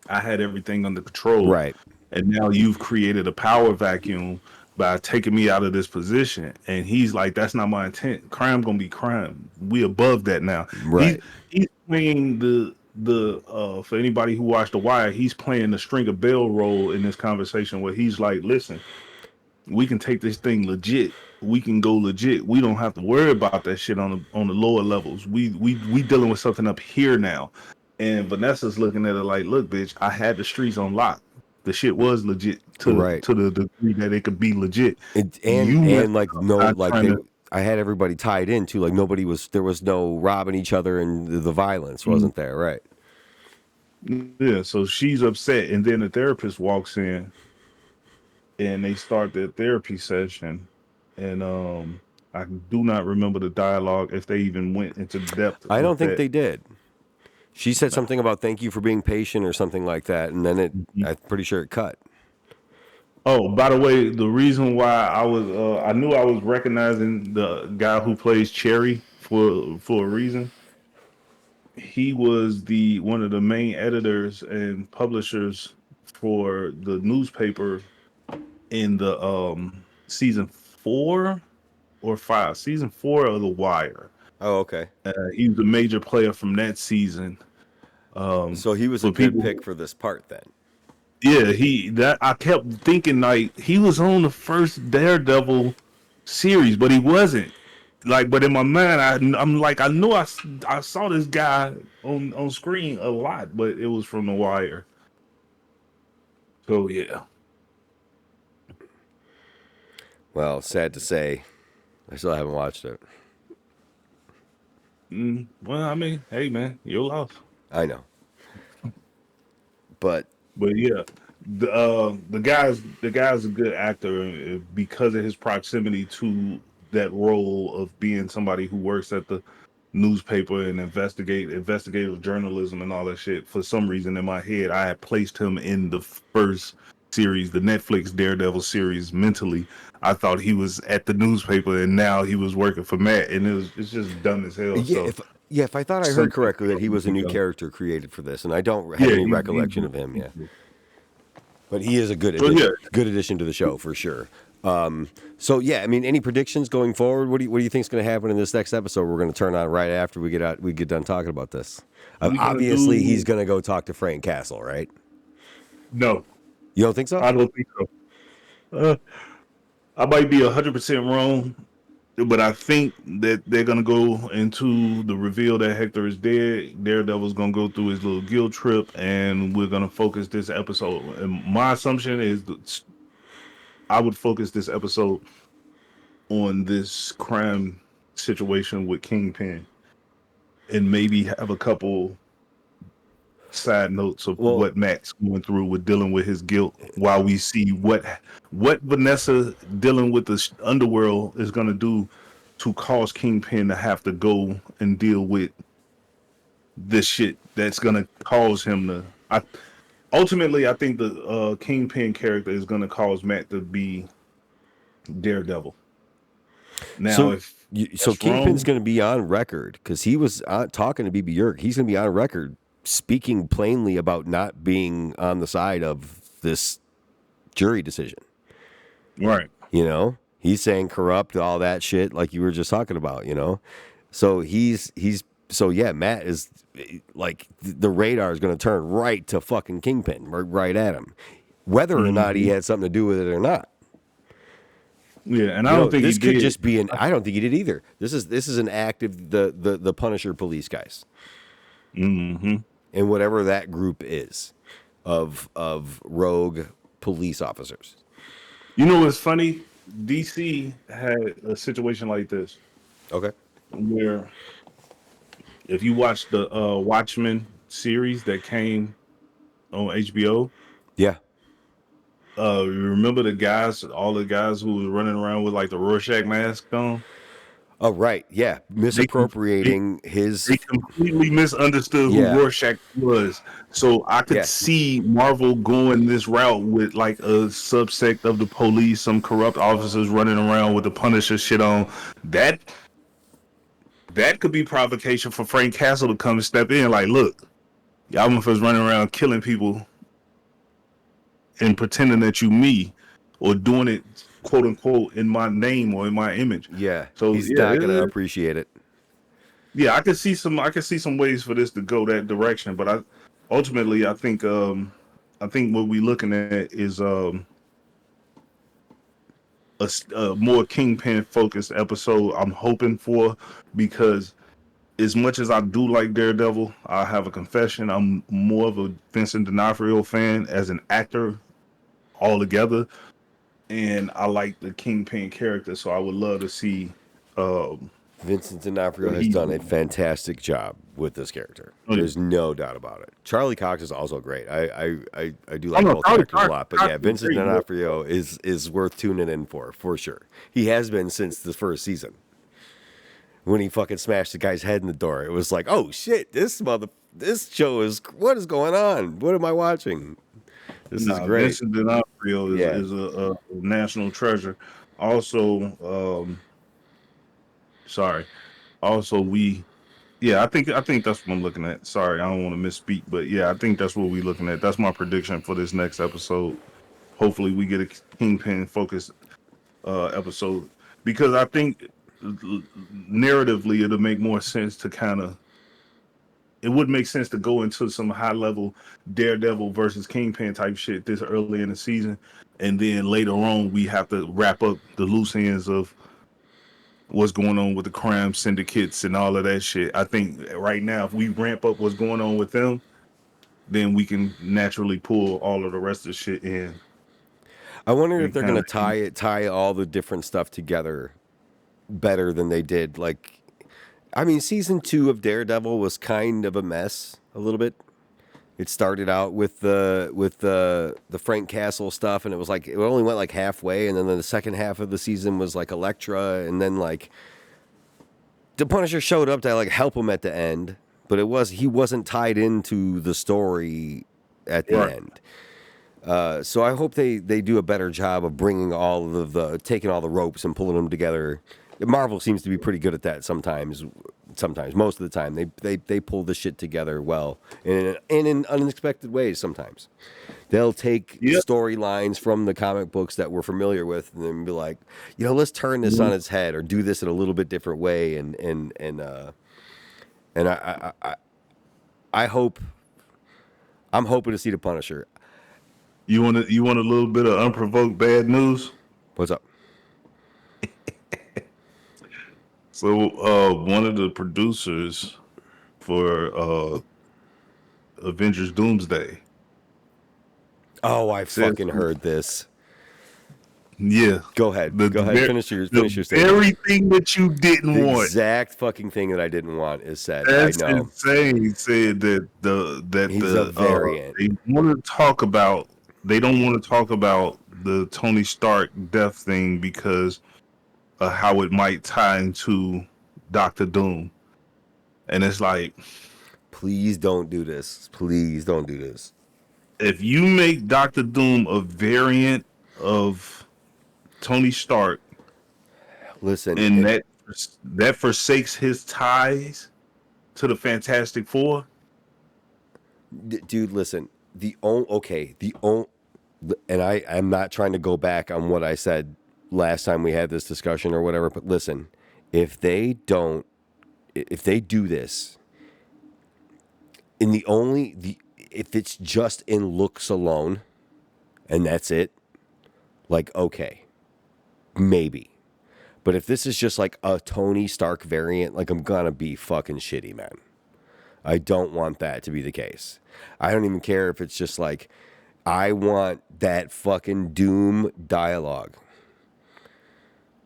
I had everything under control, Right. and now you've created a power vacuum by taking me out of this position. And he's like, "That's not my intent. Crime gonna be crime. We above that now." He's Right. he's playing the for anybody who watched The Wire, he's playing the Stringer Bell role in this conversation where he's like, "Listen, we can take this thing legit. We can go legit. We don't have to worry about that shit on the lower levels. We dealing with something up here now." And Vanessa's looking at it like, "Look, bitch, I had the streets on lock. The shit was legit Right. to the degree that it could be legit. And You messed like up no, not like trying to." I had everybody tied in too. Like there was no robbing each other, and the violence wasn't there. Right. Yeah, so she's upset, and then the therapist walks in, and they start their therapy session, and I do not remember the dialogue if they even went into depth I with don't think that. they did. She said something about thank you for being patient or something like that, and then I'm pretty sure it cut. Oh, by the way, the reason why I knew I was recognizing the guy who plays Cherry for a reason. He was the one of the main editors and publishers for the newspaper in the season 4 or 5, season 4 of The Wire. Oh, okay. He was a major player from that season. So he was a For good people, pick for this part then. yeah, I kept thinking like he was on the first Daredevil series, but he wasn't. Like, but in my mind, I'm like, I knew I saw this guy on screen a lot, but it was from The Wire. So yeah. Well, sad to say, I still haven't watched it. Well, I mean, hey man, your loss. I know, but But yeah, the guy's a good actor because of his proximity to that role of being somebody who works at the newspaper and investigative journalism and all that shit. For some reason in my head, I had placed him in the first series, the Netflix Daredevil series. Mentally, I thought he was at the newspaper, and now he was working for Matt, and it's just dumb as hell. yeah, So if I thought I heard correctly that he was a new character created for this, and I don't have any recollection of him. Yeah, but he is a good So yeah, good addition to the show for sure. So yeah, I mean, any predictions going forward? What do you think is going to happen in this next episode? We're going to turn on right after we get done talking about this. Obviously, he's going to go talk to Frank Castle, right? no, You don't think so? I don't think so. I might be 100% wrong, but I think that they're gonna go into the reveal that Hector is dead. Daredevil's gonna go through his little guilt trip, and we're gonna focus this episode. And my assumption is that I would focus this episode on this crime situation with Kingpin, and maybe have a couple side notes of what Matt's going through with dealing with his guilt, while we see what Vanessa dealing with the underworld is going to do to cause Kingpin to have to go and deal with this shit that's going to cause him to. Ultimately, I think the Kingpin character is going to cause Matt to be Daredevil. Now, so, if so Kingpin's going to be on record because he was talking to BB Yerk. He's going to be on record speaking plainly about not being on the side of this jury decision. Right. You know, he's saying corrupt, all that shit, like you were just talking about, you know? So so yeah, Matt is like, the radar is going to turn right to fucking Kingpin, right at him. whether or not he had something to do with it or not. Yeah, and I don't think this he could did. just be I don't think he did either. This is an act of the Punisher police guys, and whatever that group is, of rogue police officers. You know what's funny? DC had a situation like this Okay. where if you watch the Watchmen series that came on HBO, Yeah. you remember all the guys who was running around with like the Rorschach mask on? Oh, right. Yeah. They com- they, Misappropriating his. they completely misunderstood who Yeah. Rorschach was. So I could Yeah. see Marvel going this route with like a subsect of the police, some corrupt officers running around with the Punisher shit on. That could be provocation for Frank Castle to come and step in. Like, look, y'all motherfuckers running around killing people and pretending that you me, or doing it quote unquote in my name or in my image. Yeah. So He's yeah, not going to appreciate it. yeah, I could see some ways for this to go that direction, but ultimately I think what we're looking at is a more Kingpin focused episode. I'm hoping for, because as much as I do like Daredevil, I have a confession. I'm more of a Vincent D'Onofrio fan as an actor altogether, and I like the Kingpin character. So I would love to see Vincent D'Onofrio what has he's done a doing. fantastic job with this character. Oh, yeah. There's no doubt about it. Charlie Cox is also great. I do Oh, like no, both Charlie characters a lot, but Cox yeah, is Vincent great, D'Onofrio is worth tuning in for sure. He has been since the first season. When he fucking smashed the guy's head in the door, it was like, oh shit, this show is, what is going on? What am I watching? This is great. Vincent D'Onofrio Yeah. is a national treasure. Also, sorry. Also, I think that's what I'm looking at. Sorry, I don't want to misspeak, but yeah, I think that's what we're looking at. That's my prediction for this next episode. Hopefully, we get a Kingpin focused episode, because I think narratively it'll make more sense to it would make sense to go into some high level Daredevil versus Kingpin type shit this early in the season, and then later on we have to wrap up the loose ends of what's going on with the crime syndicates and all of that shit. I think right now, if we ramp up what's going on with them, then we can naturally pull all of the rest of the shit in. I wonder if And they're gonna kind of, tie all the different stuff together better than they did. Like, I mean, season 2 of Daredevil was kind of a mess a little bit. It started out with the Frank Castle stuff, and it was like it only went like halfway, and then the second half of the season was like Elektra, and then like the Punisher showed up to like help him at the end, but he wasn't tied into the story at the right. end. So I hope they do a better job of bringing all of taking all the ropes and pulling them together. Marvel seems to be pretty good at that sometimes. Most of the time, they pull the shit together well, and in unexpected ways. Sometimes they'll take Yep. storylines from the comic books that we're familiar with, and then be like, let's turn this on its head, or do this in a little bit different way. And I hope, I'm hoping to see the Punisher. You want a little bit of unprovoked bad news? What's up? So one of the producers for Avengers Doomsday Oh, I says, fucking heard this. yeah, Go ahead. Finish your the statement. very thing that you didn't The want. exact fucking thing that I didn't want is said. That's I know. insane. He said that He's a variant. they want to talk about they don't want to talk about the Tony Stark death thing because of how it might tie into Doctor Doom. And it's like, Please don't do this. Please don't do this. if you make Doctor Doom a variant of Tony Stark, Listen, and that forsakes his ties to the Fantastic Four, dude, listen. And I'm not trying to go back on what I said last time we had this discussion or whatever, but listen, if they do this, if it's just in looks alone, and that's it, like, okay, maybe. But if this is just like a Tony Stark variant, like, I'm gonna be fucking shitty, man. I don't want that to be the case. I don't even care if it's just like, I want that fucking Doom dialogue.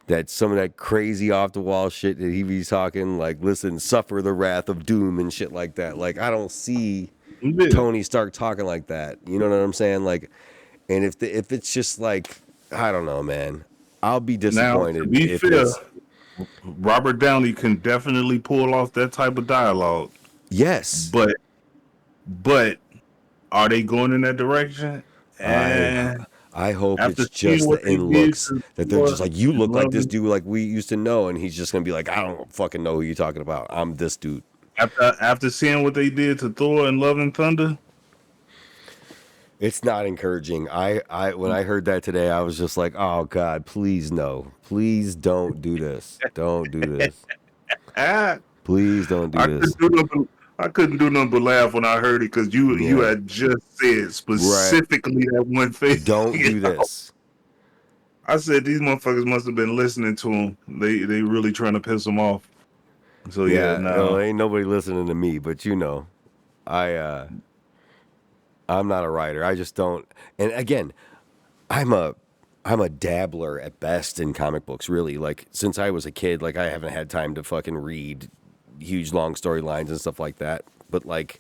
That some of that crazy off the wall shit that he be talking, like, listen, suffer the wrath of Doom and shit like that. Like, I don't see Yeah. Tony Stark talking like that. You know what I'm saying? Like, and if it's just like, I don't know, man. I'll be Now, to disappointed be if fair, it's Robert Downey can definitely pull off that type of dialogue. yes. But are they going in that direction? I And I hope after it's seeing just what the they in did looks to that they're Thor just like, you and look like Love this and dude like we used to know, and he's just gonna be like, I don't fucking know who you're talking about. I'm this dude. after seeing what they did to Thor and Love and Thunder, It's not encouraging. I when I heard that today, I was just like, oh God, please no. Please don't do this. Don't do this. ah, Please don't do I this. couldn't do nothing. I couldn't do nothing but laugh when I heard it because you Yeah. had just said Right. specifically that one thing. Don't You do know? this. I said these motherfuckers must have been listening to him. They really trying to piss him off. So yeah, Yeah, no. ain't nobody listening to me, but you know, I I'm not a writer. I just don't. And again, I'm a I'm a dabbler at best in comic books, really. Like, since I was a kid, like, I haven't had time to fucking read huge long storylines and stuff like that. But like,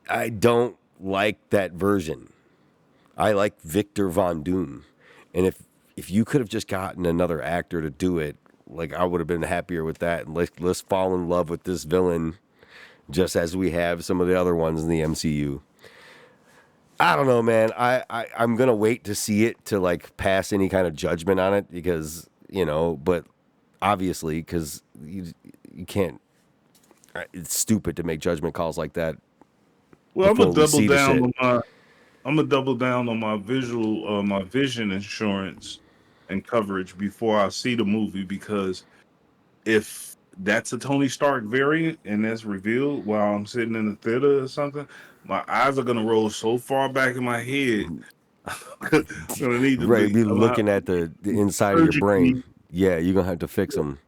I don't like that version. I like Victor Von Doom. And if you could have just gotten another actor to do it, like, I would have been happier with that. And let's fall in love with this villain just as we have some of the other ones in the MCU. I don't know, man. I'm gonna wait to see it to like pass any kind of judgment on it because, you know, but obviously because you can't. It's stupid to make judgment calls like that Well, before we see the shit. I'm gonna double down on my vision insurance and coverage before I see the movie because if that's a Tony Stark variant and that's revealed while I'm sitting in the theater or something, my eyes are gonna roll so far back in my head. I'm gonna need to Right, be be I'm gonna looking at the inside of your brain. surgically. Yeah, you're gonna have to fix them,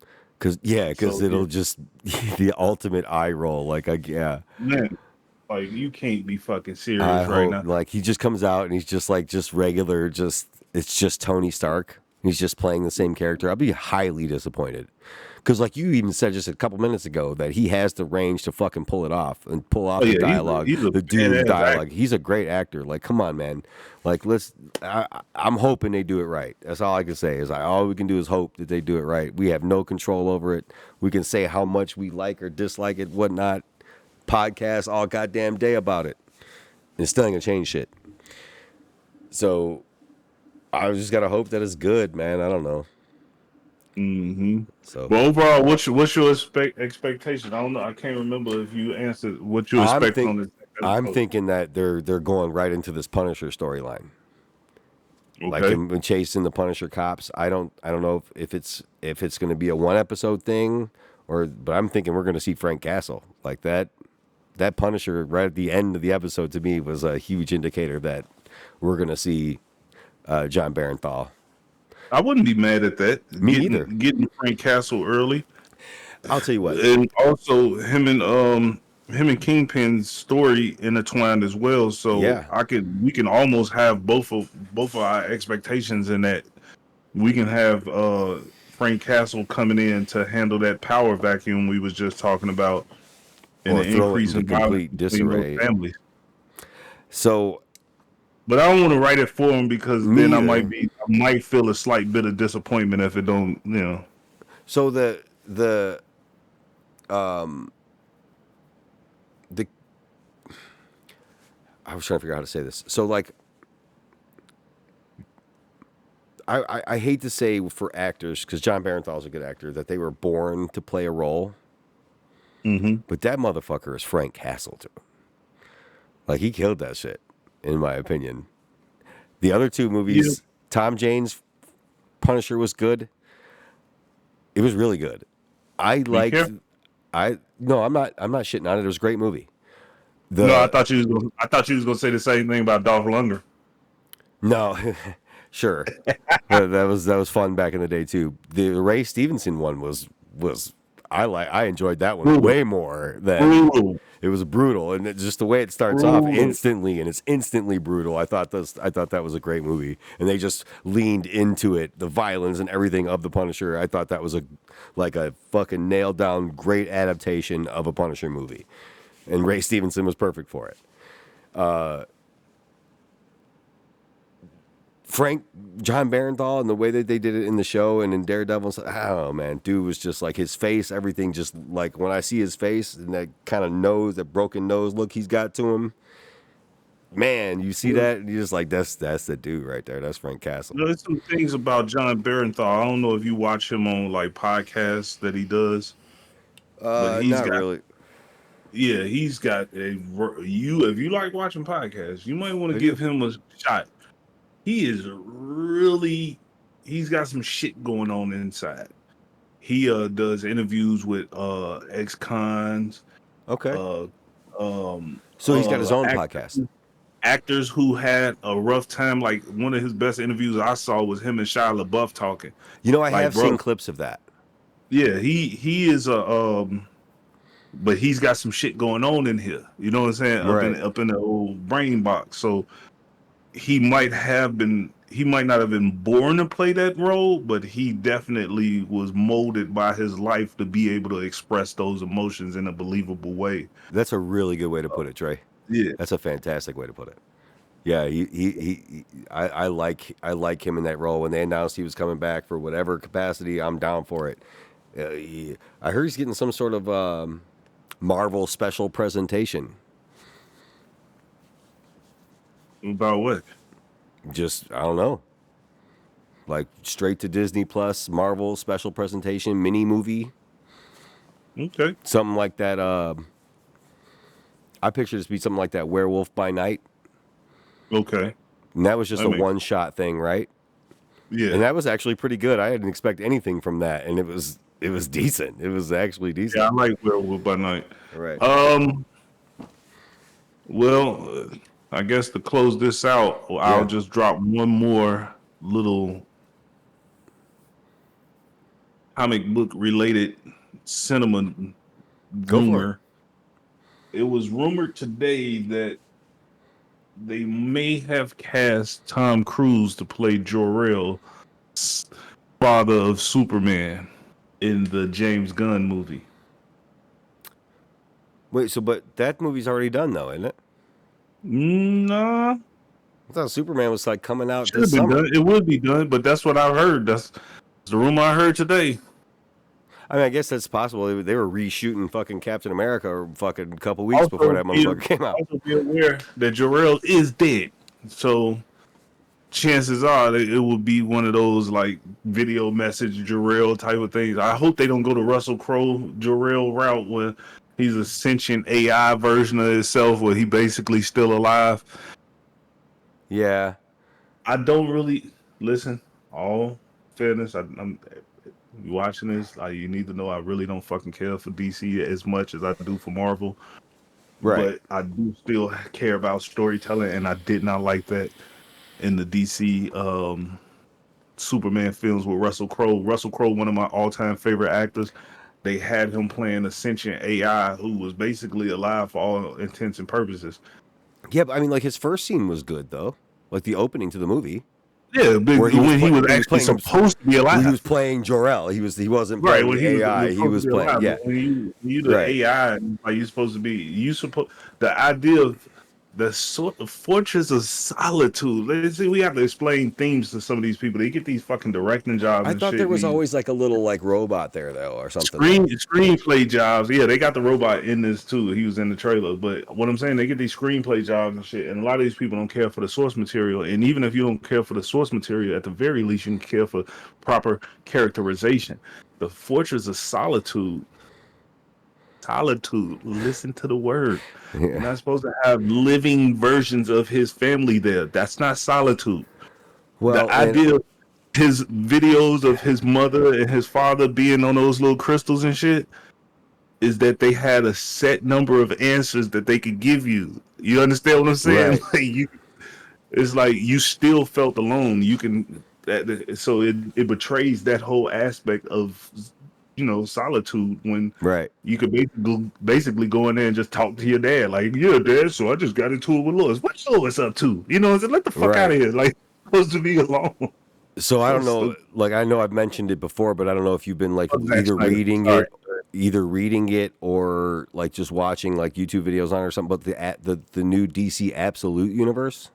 cause So yeah, it'll just the ultimate eye roll. Like, yeah. man, like you can't be fucking I serious right hope now. like he just comes out and he's just like just regular, just it's just Tony Stark. He's just playing the same character. I'll be highly disappointed. Because like you even said just a couple minutes ago that he has the range to fucking pull it off and pull Oh off the yeah, dialogue, he's a the Doom badass dialogue. actor. He's a great actor. Like, come on, man. Like, I'm hoping they do it right. That's all I can say is all we can do is hope that they do it right. We have no control over it. We can say how much we like or dislike it, whatnot. Podcast all goddamn day about it. It's still ain't gonna change shit. So I just gotta hope that it's good, man. I don't know. Mm-hmm. So But overall, what's your expectation? I don't know. I can't remember if you answered what you I'm expect think on this I'm episode. thinking that they're going right into this Punisher storyline, like Okay. in chasing the Punisher cops. I don't know if it's going to be a one episode thing but I'm thinking we're going to see Frank Castle like that. That Punisher right at the end of the episode to me was a huge indicator that we're going to see John Barenthal. I wouldn't be mad at that. Me neither. Getting Frank Castle early, I'll tell you what. and also him and Kingpin's story intertwined as well. So Yeah. we can almost have both of our expectations in that we can have Frank Castle coming in to handle that power vacuum we was just talking about and Or the throw it increase into in violence complete between those disarray. families. So But I don't want to write it for him because me then either. I might feel a slight bit of disappointment if it don't, So the I was trying to figure out how to say this. So like I hate to say for actors because John Barenthal is a good actor that they were born to play a role, Mm-hmm. but that motherfucker is Frank Castle too. Like he killed that shit, in my opinion. The other two Yeah. movies, Tom Jane's Punisher was good. It was really good. I Be liked. careful. I no, I'm not shitting on it. It was a great movie. No, I The thought I thought you was gonna say the same thing about Dolph Lundgren. No, sure. That was fun back in the day too. The Ray Stevenson one was I enjoyed that one Brutal, way more than brutal, it was brutal, and just the way it starts off brutal. instantly, and it's instantly brutal. I thought that was a great movie, and they just leaned into it, the violence and everything of the Punisher. I thought that was a fucking nailed down great adaptation of a Punisher movie, and Ray Stevenson was perfect for it. John Barenthal and the way that they did it in the show and in Daredevil, I don't know, man. Dude was just like his face, everything just like when I see his face and that kind of nose, that broken nose look he's got to him, man, you see that and you're just like, that's the dude right there. That's Frank Castle. There's some things about John Barenthal. I don't know if you watch him on like podcasts that he does, but Not really. yeah, he's got if you like watching podcasts, you might want to give him a shot. He's got some shit going on inside. He does interviews with ex-cons. Okay. So he's got his own podcast. Actors who had a rough time. Like one of his best interviews I saw was him and Shia LaBeouf talking. You know, I have seen clips of that. Yeah, he is but he's got some shit going on in here. You know what I'm saying? Right. Up in the old brain box. So he might not have been born to play that role, but he definitely was molded by his life to be able to express those emotions in a believable way. That's a really good way to put it, Trey. Yeah, that's a fantastic way to put it. Yeah, I like him in that role. When they announced he was coming back for whatever capacity, I'm down for it. I heard he's getting some sort of Marvel special presentation. About what? Just, I don't know. Like straight to Disney Plus, Marvel special presentation, mini movie. Okay. Something like that. I picture this to be something like that Werewolf by Night. Okay. And that was just a one-shot thing, right? Yeah. And that was actually pretty good. I didn't expect anything from that, and it was decent. It was actually decent. Yeah, I like Werewolf by Night. Right. Well, I guess to close this out, I'll just drop one more little comic book related cinema rumor. It was rumored today that they may have cast Tom Cruise to play Jor-El, father of Superman, in the James Gunn movie. Wait, but that movie's already done though, isn't it? Nah. I thought Superman was like coming out this summer. Done. It would be done, but that's what I heard. That's the rumor I heard today. I mean, I guess that's possible. They were reshooting fucking Captain America fucking a couple weeks before that motherfucker came out. Also be aware that Jor-El is dead. So chances are that it will be one of those like video message Jor-El type of things. I hope they don't go the Russell Crowe Jor-El route where he's a sentient AI version of himself where he basically still alive. Yeah. I don't really listen. All fairness, I'm watching this. You need to know I really don't fucking care for DC as much as I do for Marvel. Right. But I do still care about storytelling, and I did not like that in the DC Superman films with Russell Crowe. Russell Crowe, one of my all-time favorite actors. They had him playing a sentient AI who was basically alive for all intents and purposes. Yeah, but I mean, like his first scene was good though, like the opening to the movie. Yeah, but when he was actually supposed to be alive. He was playing Jor-El. He wasn't playing the AI. He was playing. Alive. Yeah. When you the AI, like you're supposed to be. The idea of the sort of fortress of solitude. Let's see, we have to explain themes to some of these people. They get these fucking directing jobs. I thought there was always like a little like robot there though, or something. Screenplay jobs. Yeah, they got the robot in this too. He was in the trailer. But what I'm saying, they get these screenplay jobs and shit. And a lot of these people don't care for the source material. And even if you don't care for the source material, at the very least, you can care for proper characterization. The fortress of solitude. Listen to the word. Yeah. You're not supposed to have living versions of his family there. That's not solitude. Well, the idea of his videos of his mother and his father being on those little crystals and shit, is that they had a set number of answers that they could give you. You understand what I'm saying? Right. It's like you still felt alone. You can so it betrays that whole aspect of solitude when Right. you could basically go in there and just talk to your dad like, yeah, dad, so I just got into it with Lois. What's Lois up to? Let the fuck out Right. of here. Like, supposed to be alone. So I So don't know, stupid. like I know I've mentioned it before, but I don't know if you've been like Oh, Zack Snyder. Sorry. either reading it or like just watching like YouTube videos on it or something. But the new DC Absolute universe.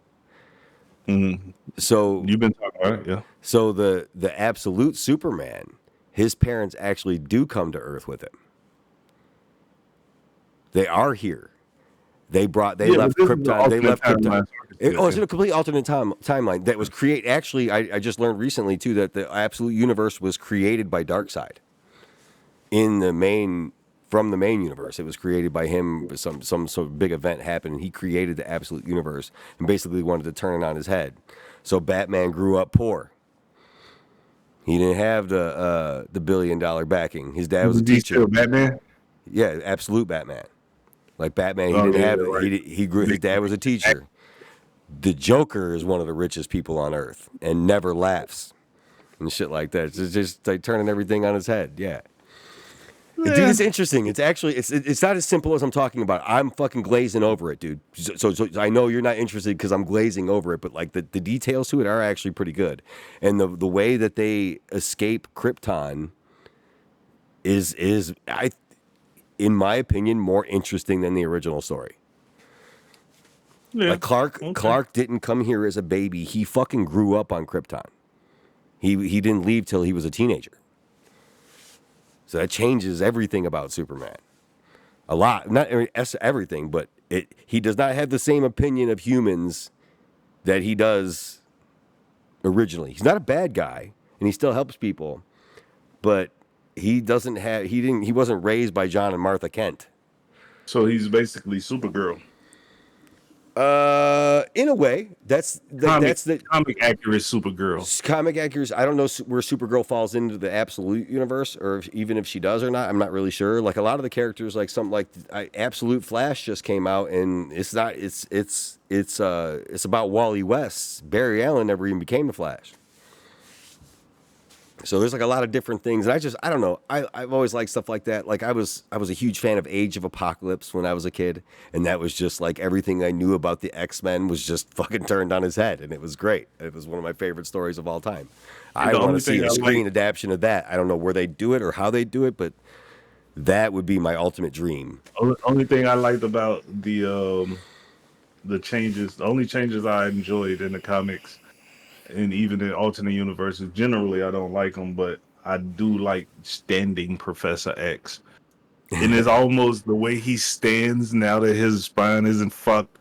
Mm-hmm. So You've been talking about it, yeah. so the Absolute Superman, his parents actually do come to Earth with him. They are here. They Yeah, but left this is the Krypton. They alternate left Krypton. timeline. It's a complete alternate timeline that was create. Actually, I just learned recently too that the Absolute Universe was created by Darkseid. From the main universe, it was created by him. Some sort of big event happened, and he created the Absolute Universe and basically wanted to turn it on his head. So Batman grew up poor. He didn't have the $1 billion backing. His dad was a Is he teacher. still Batman? Yeah, absolute Batman. Like Batman, he Oh didn't yeah, have yeah, right. he grew. His dad was a teacher. The Joker is one of the richest people on earth and never laughs and shit like that. It's just like turning everything on his head. Yeah. Dude, Yeah. it's interesting. It's actually it's not as simple as I'm talking about. I'm fucking glazing over it, dude. So I know you're not interested because I'm glazing over it, but like the details to it are actually pretty good, and the way that they escape Krypton is in my opinion more interesting than the original story. Yeah. Like Okay. Clark didn't come here as a baby. He fucking grew up on Krypton. He didn't leave till he was a teenager. So that changes everything about Superman. A lot, not everything, but he does not have the same opinion of humans that he does originally. He's not a bad guy, and he still helps people, but he wasn't raised by John and Martha Kent. So he's basically Supergirl. In a way, that's the Comic accurate Supergirl. comic accuracy. I don't know where Supergirl falls into the Absolute universe, or even if she does or not. I'm not really sure. Like a lot of the characters, like something like Absolute Flash just came out, and it's not. It's about Wally West. Barry Allen never even became the Flash. So there's like a lot of different things, and I don't know. I've always liked stuff like that. Like I was a huge fan of Age of Apocalypse when I was a kid, and that was just like everything I knew about the X-Men was just fucking turned on his head, and it was great. It was one of my favorite stories of all time. I want to see a screen adaptation of that. I don't know where they do it or how they do it, but that would be my ultimate dream. Only thing I liked about the changes, the only changes I enjoyed in the comics and even in alternate universes, generally I don't like them, but I do like standing Professor X. And it's almost the way he stands now that his spine isn't fucked.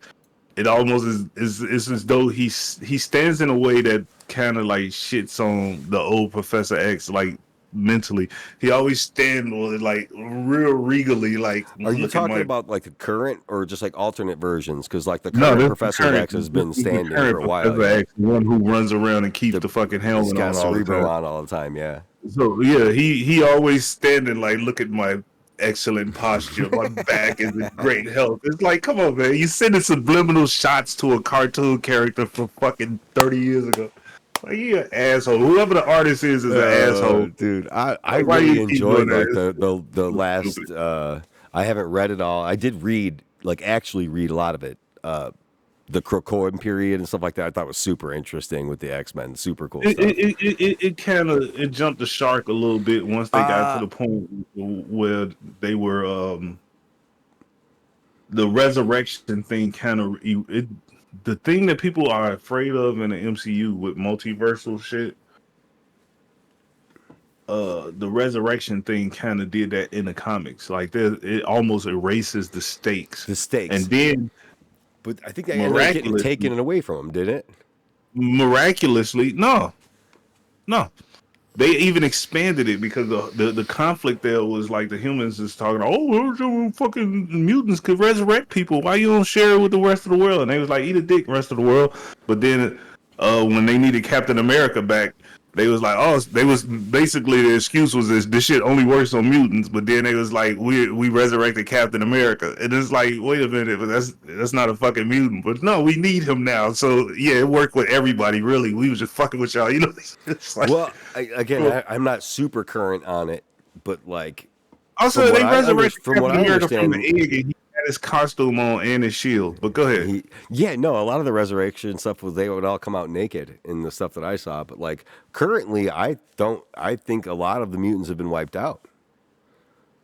It almost is as though he stands in a way that kind of like shits on the old Professor X, like mentally. He always stands like real regally. Like, are you talking about like the current or just like alternate versions? Because like the no, current Professor X has been standing for a while. Professor X, the one who runs around and keeps the fucking helmet He's got on all the Cerebro time. on all the time. Yeah. So yeah, he always standing like, look at my excellent posture. My back is in great health. It's like, come on, man. You sending subliminal shots to a cartoon character from fucking 30 years ago. Like, you an asshole. Whoever the artist is an asshole. Dude, I Why really you keep enjoyed doing like that? the last. I haven't read it all. I did read actually read a lot of it. The Krakoan period and stuff like that. I thought was super interesting with the X-Men. Super cool stuff. It kind of jumped the shark a little bit once they got to the point where they were the resurrection thing kind of the thing that people are afraid of in the MCU with multiversal shit. The resurrection thing kind of did that in the comics. Like it almost erases the stakes. And then, but I think they ended up getting taken away from him, didn't it? Miraculously, no. They even expanded it because the conflict there was like the humans is talking, oh, fucking mutants could resurrect people. Why you don't share it with the rest of the world? And they was like, eat a dick, rest of the world. But then when they needed Captain America back, They was like, oh, they was basically the excuse was this shit only works on mutants, but then they was like, we resurrected Captain America, and it's like, wait a minute, but that's not a fucking mutant, but no, we need him now, so yeah, it worked with everybody. Really, we was just fucking with y'all, you know. It's like, Well, I'm not super current on it, but like also they resurrected from what Captain I America from understand, the egg, and he had his costume on and his shield. But go ahead. no, a lot of the resurrection stuff was they would all come out naked in the stuff that I saw, but like currently, I think a lot of the mutants have been wiped out.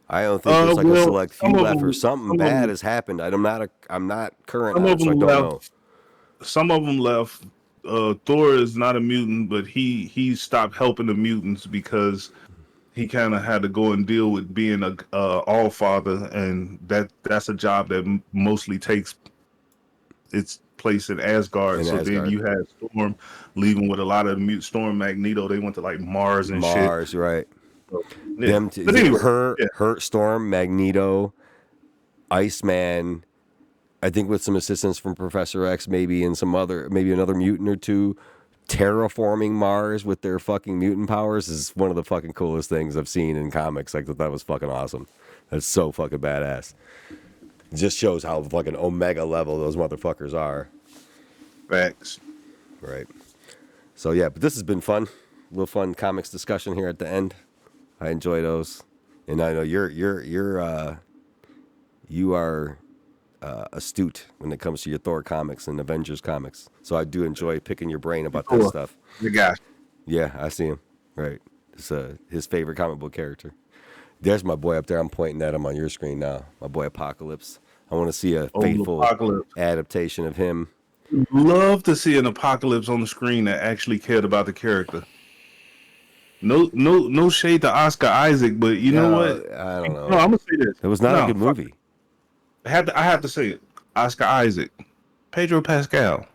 I don't think there's like a Well, select few left, or something bad has happened. I'm not current on it, so I don't know. Some of them left. Thor is not a mutant, but he stopped helping the mutants because he kind of had to go and deal with being a all father, and that's a job that mostly takes its place in Asgard. So then you had Storm leaving with a lot of Storm, Magneto. They went to like Mars and shit. Mars, right? So, yeah. But anyway, her, Storm, Magneto, Iceman. I think with some assistance from Professor X, maybe another mutant or two, terraforming Mars with their fucking mutant powers is one of the fucking coolest things I've seen in comics. Like that was fucking awesome. That's so fucking badass. It just shows how fucking omega level those motherfuckers are. Facts. Right. So yeah, but this has been fun. A little fun comics discussion here at the end. I enjoy those, and I know you are astute when it comes to your Thor comics and Avengers comics. So I do enjoy picking your brain about that stuff. The guy. Yeah, I see him. Right. It's his favorite comic book character. There's my boy up there. I'm pointing at him on your screen now. My boy Apocalypse. I want to see a faithful adaptation of him. Love to see an Apocalypse on the screen that actually cared about the character. No shade to Oscar Isaac, but you know what? I don't know. No, I'm gonna say this. It was not a good movie. I have to say it. Oscar Isaac, Pedro Pascal.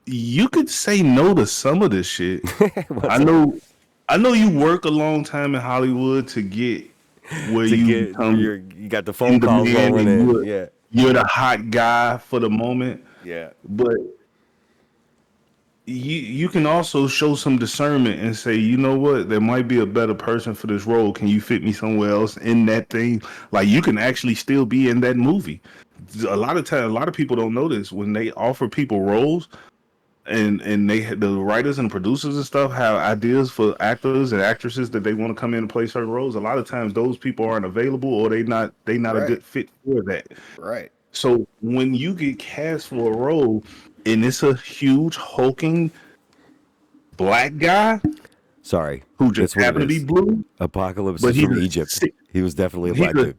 You could say no to some of this shit. I know you work a long time in Hollywood to get where you got the phone calls rolling in. Yeah. You're the hot guy for the moment. Yeah. But you can also show some discernment and say, you know what, there might be a better person for this role. Can you fit me somewhere else in that thing? Like you can actually still be in that movie. A lot of times, a lot of people don't know this when they offer people roles, and the writers and producers and stuff have ideas for actors and actresses that they want to come in and play certain roles. A lot of times, those people aren't available or they not a good fit for that. Right. So when you get cast for a role and it's a huge hulking black guy, who just happened to be blue, Apocalypse is from Egypt. He was definitely a black dude.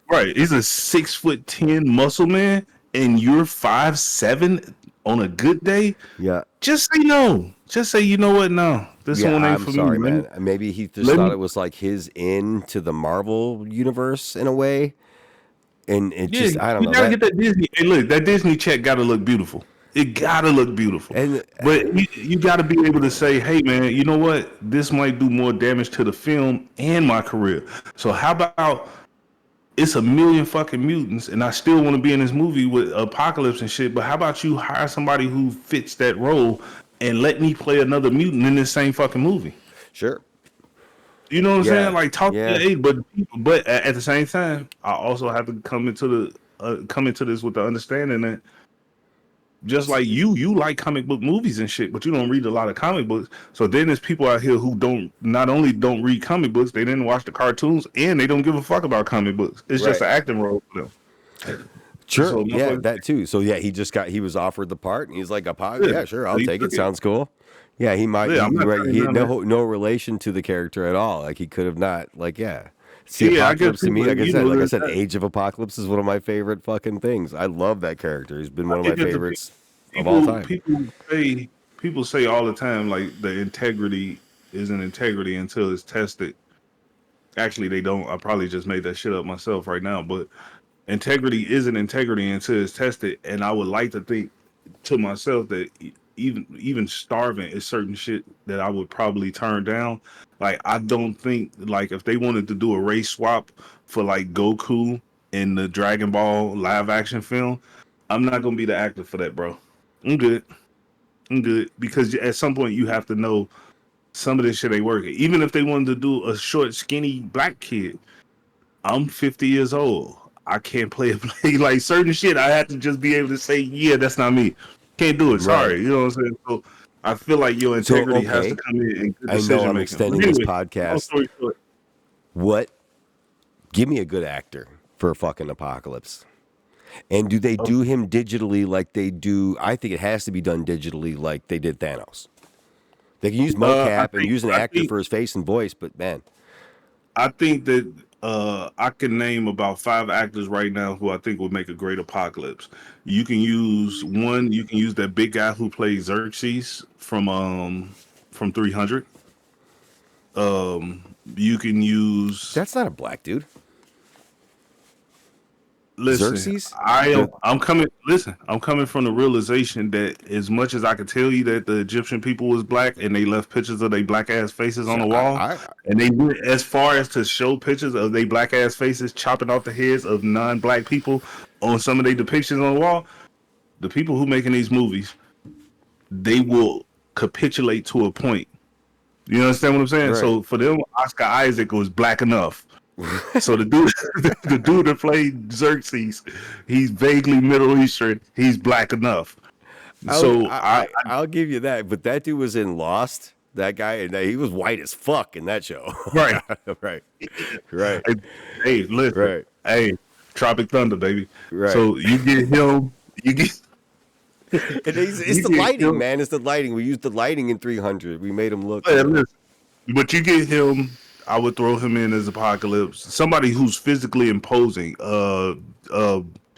Right, he's a 6'10" muscle man, and you're 5'7" on a good day. Yeah, just say no. Just say, you know what? No, this one ain't for me. I'm sorry, man. Maybe he just thought it was like his into the Marvel universe in a way. And it just, I don't know. You gotta get that Disney. Hey, look, that Disney check gotta look beautiful. It gotta look beautiful. But you gotta be able to say, hey, man, you know what? This might do more damage to the film and my career. So how about it's a million fucking mutants and I still want to be in this movie with Apocalypse and shit, but how about you hire somebody who fits that role and let me play another mutant in this same fucking movie? Sure. You know what I'm saying? Like talk to your age, but at the same time, I also have to come into this with the understanding that just like you like comic book movies and shit, but you don't read a lot of comic books. So then there's people out here who not only don't read comic books, they didn't watch the cartoons, and they don't give a fuck about comic books. It's just an acting role for them. Sure, so, that too. So he was offered the part, and he's like, sure, I'll take it. Sounds cool. Yeah, he might. He had no relation to the character at all. Like he could have not. Like See, Apocalypse to me, like I said, Age of Apocalypse is one of my favorite fucking things. I love that character. He's been one of my favorites of all time. People say all the time like the integrity isn't integrity until it's tested. Actually, they don't. I probably just made that shit up myself right now, but integrity isn't integrity until it's tested. And I would like to think to myself that even starving is certain shit that I would probably turn down. Like I don't think like if they wanted to do a race swap for like Goku in the Dragon Ball live action film, I'm not gonna be the actor for that, bro. I'm good. I'm good, because at some point you have to know some of this shit ain't working. Even if they wanted to do a short, skinny black kid, I'm 50 years old. I can't play like certain shit. I have to just be able to say, yeah, that's not me. Can't do it. Right. Sorry. You know what I'm saying? So I feel like your So, integrity has to okay. come in good I know decision I'm making. But extending this anyway, long podcast. story short, Give me a good actor for a fucking Apocalypse. And do they do him digitally like they do? I think it has to be done digitally like they did Thanos. They can use mocap and use an actor for his face and voice, but man. I think that I can name about 5 actors right now who I think would make a great Apocalypse. You can use one. You can use that big guy who plays Xerxes from 300. You can use. That's not a black dude. Listen, Xerxes? I'm coming. Listen, I'm coming from the realization that as much as I could tell you that the Egyptian people was black and they left pictures of their black ass faces on the wall, and they went as far as to show pictures of their black ass faces chopping off the heads of non-black people on some of their depictions on the wall. The people who making these movies, they will capitulate to a point. You understand what I'm saying? Right. So for them, Oscar Isaac was black enough. So the dude, the dude that played Xerxes, he's vaguely Middle Eastern. He's black enough. I'll give you that, but that dude was in Lost. That guy, and he was white as fuck in that show. Right, right. Hey, listen. Right. Hey, Tropic Thunder, baby. Right. So you get him. You get. It's the lighting, man. It's the lighting. We used the lighting in 300. We made him look. But you get him. I would throw him in as Apocalypse. Somebody who's physically imposing.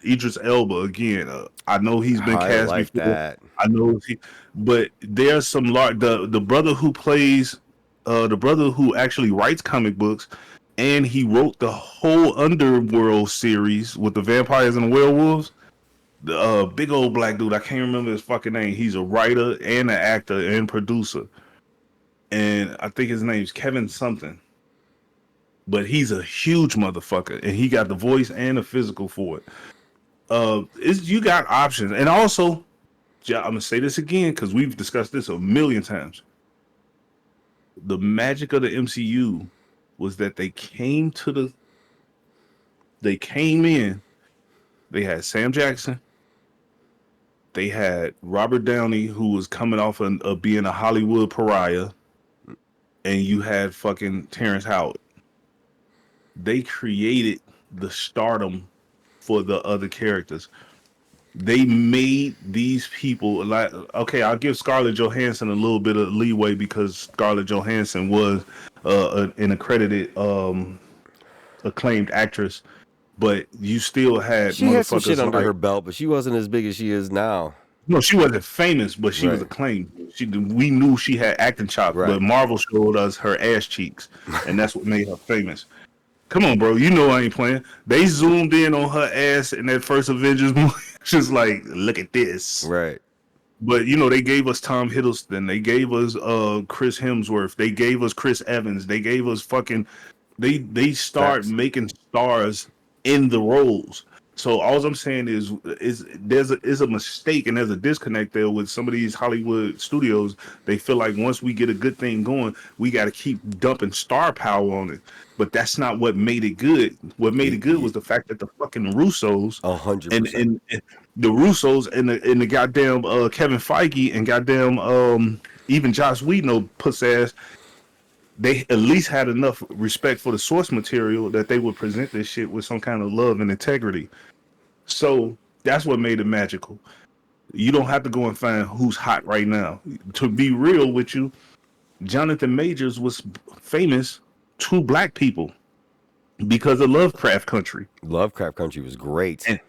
Idris Elba again. I know he's been cast like before. That. I know but there's some the brother who plays the brother who actually writes comic books, and he wrote the whole Underworld series with the vampires and the werewolves. The big old black dude, I can't remember his fucking name. He's a writer and an actor and producer, and I think his name's Kevin something. But he's a huge motherfucker, and he got the voice and the physical for it. You got options, and also, I'm gonna say this again because we've discussed this a million times. The magic of the MCU was that they came in. They had Sam Jackson. They had Robert Downey, who was coming off of being a Hollywood pariah, and you had fucking Terrence Howard. They created the stardom for the other characters. They made these people like, okay, I'll give Scarlett Johansson a little bit of leeway because Scarlett Johansson was an accredited acclaimed actress, but you still had she had some shit under her belt, but she wasn't as big as she is now. No, she wasn't famous, but she was acclaimed. We knew she had acting chops, but Marvel showed us her ass cheeks, and that's what made her famous. Come on, bro. You know I ain't playing. They zoomed in on her ass in that first Avengers movie. Just like, look at this. Right. But, they gave us Tom Hiddleston. They gave us Chris Hemsworth. They gave us Chris Evans. They gave us fucking... They start making stars in the roles. So all I'm saying is there's a mistake and there's a disconnect there with some of these Hollywood studios. They feel like once we get a good thing going, we got to keep dumping star power on it. But that's not what made it good. What made it good was the fact that the fucking Russos, 100%, and the Russos and the goddamn Kevin Feige and goddamn even Joss Whedon, puss ass. They at least had enough respect for the source material that they would present this shit with some kind of love and integrity. So that's what made it magical. You don't have to go and find who's hot right now. To be real with you, Jonathan Majors was famous to black people because of Lovecraft Country. Lovecraft Country was great. And,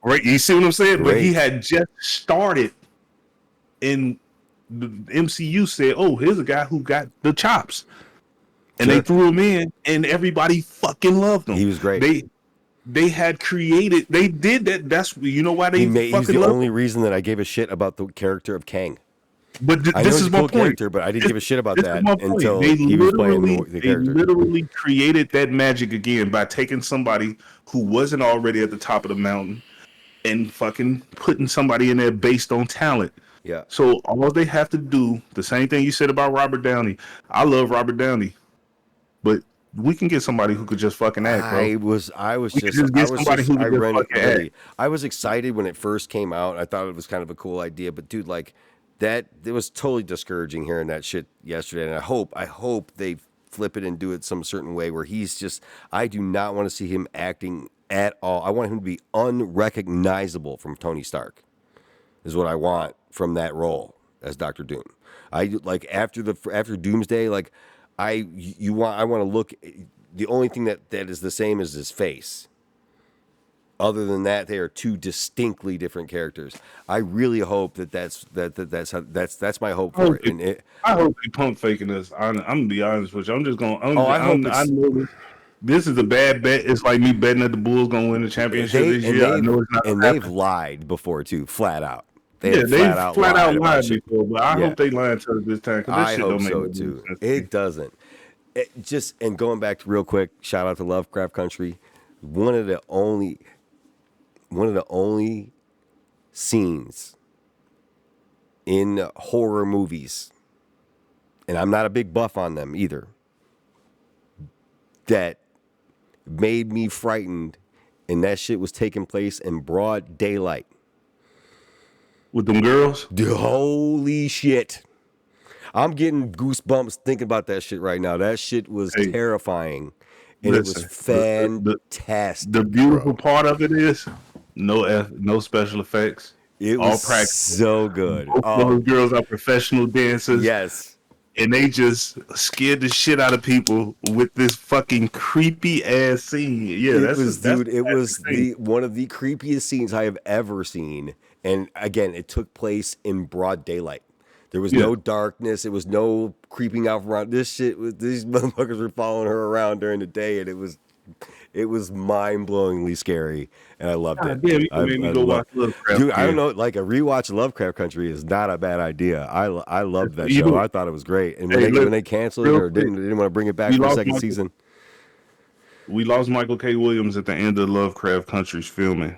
right, you see what I'm saying? Great. But he had just started in the MCU. Said, "Oh, here's a guy who got the chops." And they threw him in, and everybody fucking loved him. He was great. They had created. They did that. That's why they. He's the only reason that I gave a shit about the character of Kang. But this is my point. Character, but I didn't give a shit about that until he was playing the character. They literally created that magic again by taking somebody who wasn't already at the top of the mountain and fucking putting somebody in there based on talent. Yeah. So all they have to do, the same thing you said about Robert Downey. I love Robert Downey, but we can get somebody who could just fucking act, bro. We could just get somebody who I could just ran it fucking act. really. I was excited when it first came out. I thought it was kind of a cool idea, but dude, like that, it was totally discouraging hearing that shit yesterday. And I hope they flip it and do it some certain way where he's just. I do not want to see him acting at all. I want him to be unrecognizable from Tony Stark. Is what I want from that role as Doctor Doom. I like after Doomsday, like I want to look. The only thing that is the same is his face. Other than that, they are two distinctly different characters. I really hope that's my hope for it. And I hope they pump faking us. I'm gonna be honest with you. I'm just gonna. I know this is a bad bet. It's like me betting that the Bulls gonna win the championship this year. I know it's not. And they've lied before too, flat out. They've flat out lied before, but I hope they lie to us this time because this shit don't make no too. sense. It doesn't. And going back to real quick, shout out to Lovecraft Country. One of the only scenes in horror movies, and I'm not a big buff on them either, that made me frightened, and that shit was taking place in broad daylight. With them girls? Holy shit. I'm getting goosebumps thinking about that shit right now. That shit was terrifying. And it was fantastic. The beautiful part of it is no special effects. It was all practice. So good. Both those girls are professional dancers. Yes. And they just scared the shit out of people with this fucking creepy ass scene. Yeah, it was one of the creepiest scenes I have ever seen. And again, it took place in broad daylight. There was no darkness. It was no creeping out around. These motherfuckers were following her around during the day, and it was mind-blowingly scary, and I loved it. Damn, you made me go watch Lovecraft. Dude, I don't know, like a rewatch of Lovecraft Country is not a bad idea. I loved that show. I thought it was great. And when they canceled it or didn't want to bring it back for the second season. We lost Michael K. Williams at the end of Lovecraft Country's filming.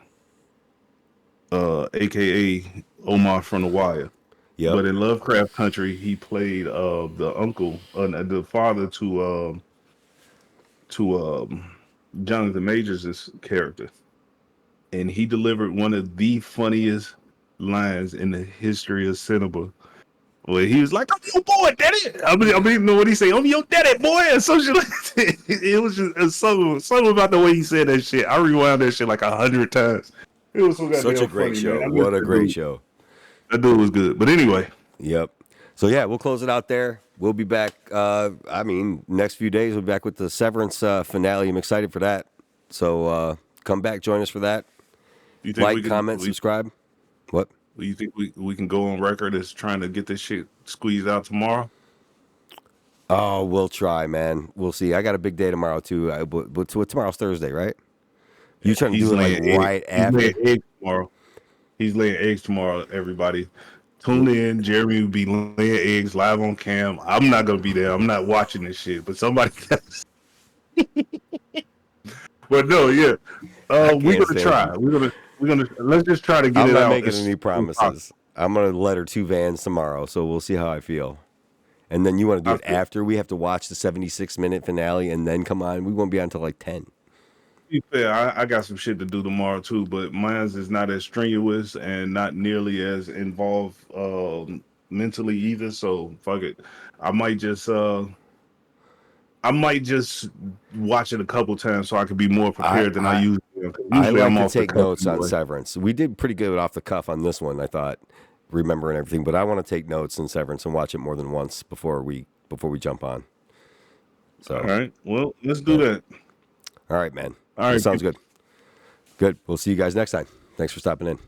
AKA Omar from The Wire. Yep. But in Lovecraft Country, he played the uncle, the father to Jonathan Majors' character, and he delivered one of the funniest lines in the history of cinema. Where he was like, "I'm your boy, daddy." I mean, know what he say? "I'm your daddy, boy." And social. It was just something about the way he said that shit. I rewound that shit like 100 times. It was such a great show. What a great show. That dude was good. But anyway. Yep. So yeah, we'll close it out there. We'll be back. Next few days we'll be back with the Severance finale. I'm excited for that. So come back, join us for that. Comment, subscribe. What? Do you think we can go on record as trying to get this shit squeezed out tomorrow? Oh, we'll try, man. We'll see. I got a big day tomorrow too. But tomorrow's Thursday, right? You trying to do it like right after? He's laying eggs tomorrow. He's laying eggs tomorrow, everybody. Tune in. Jeremy will be laying eggs live on cam. I'm not going to be there. I'm not watching this shit, but somebody else. But no, yeah. We're going to try. We're gonna let's just try to get it out. I'm not making any promises. I'm going to let her 2 vans tomorrow, so we'll see how I feel. And then you want to do it after we have to watch the 76-minute finale and then come on. We won't be on until like 10. Yeah, I got some shit to do tomorrow too, but mine's is not as strenuous and not nearly as involved mentally either. So fuck it. I might just watch it a couple times so I can be more prepared than I usually am. I like to take notes on Severance. We did pretty good off the cuff on this one, I thought, remembering everything. But I want to take notes in Severance and watch it more than once before we jump on. So all right, well, let's do that. All right, man. All right, that sounds good. Good. We'll see you guys next time. Thanks for stopping in.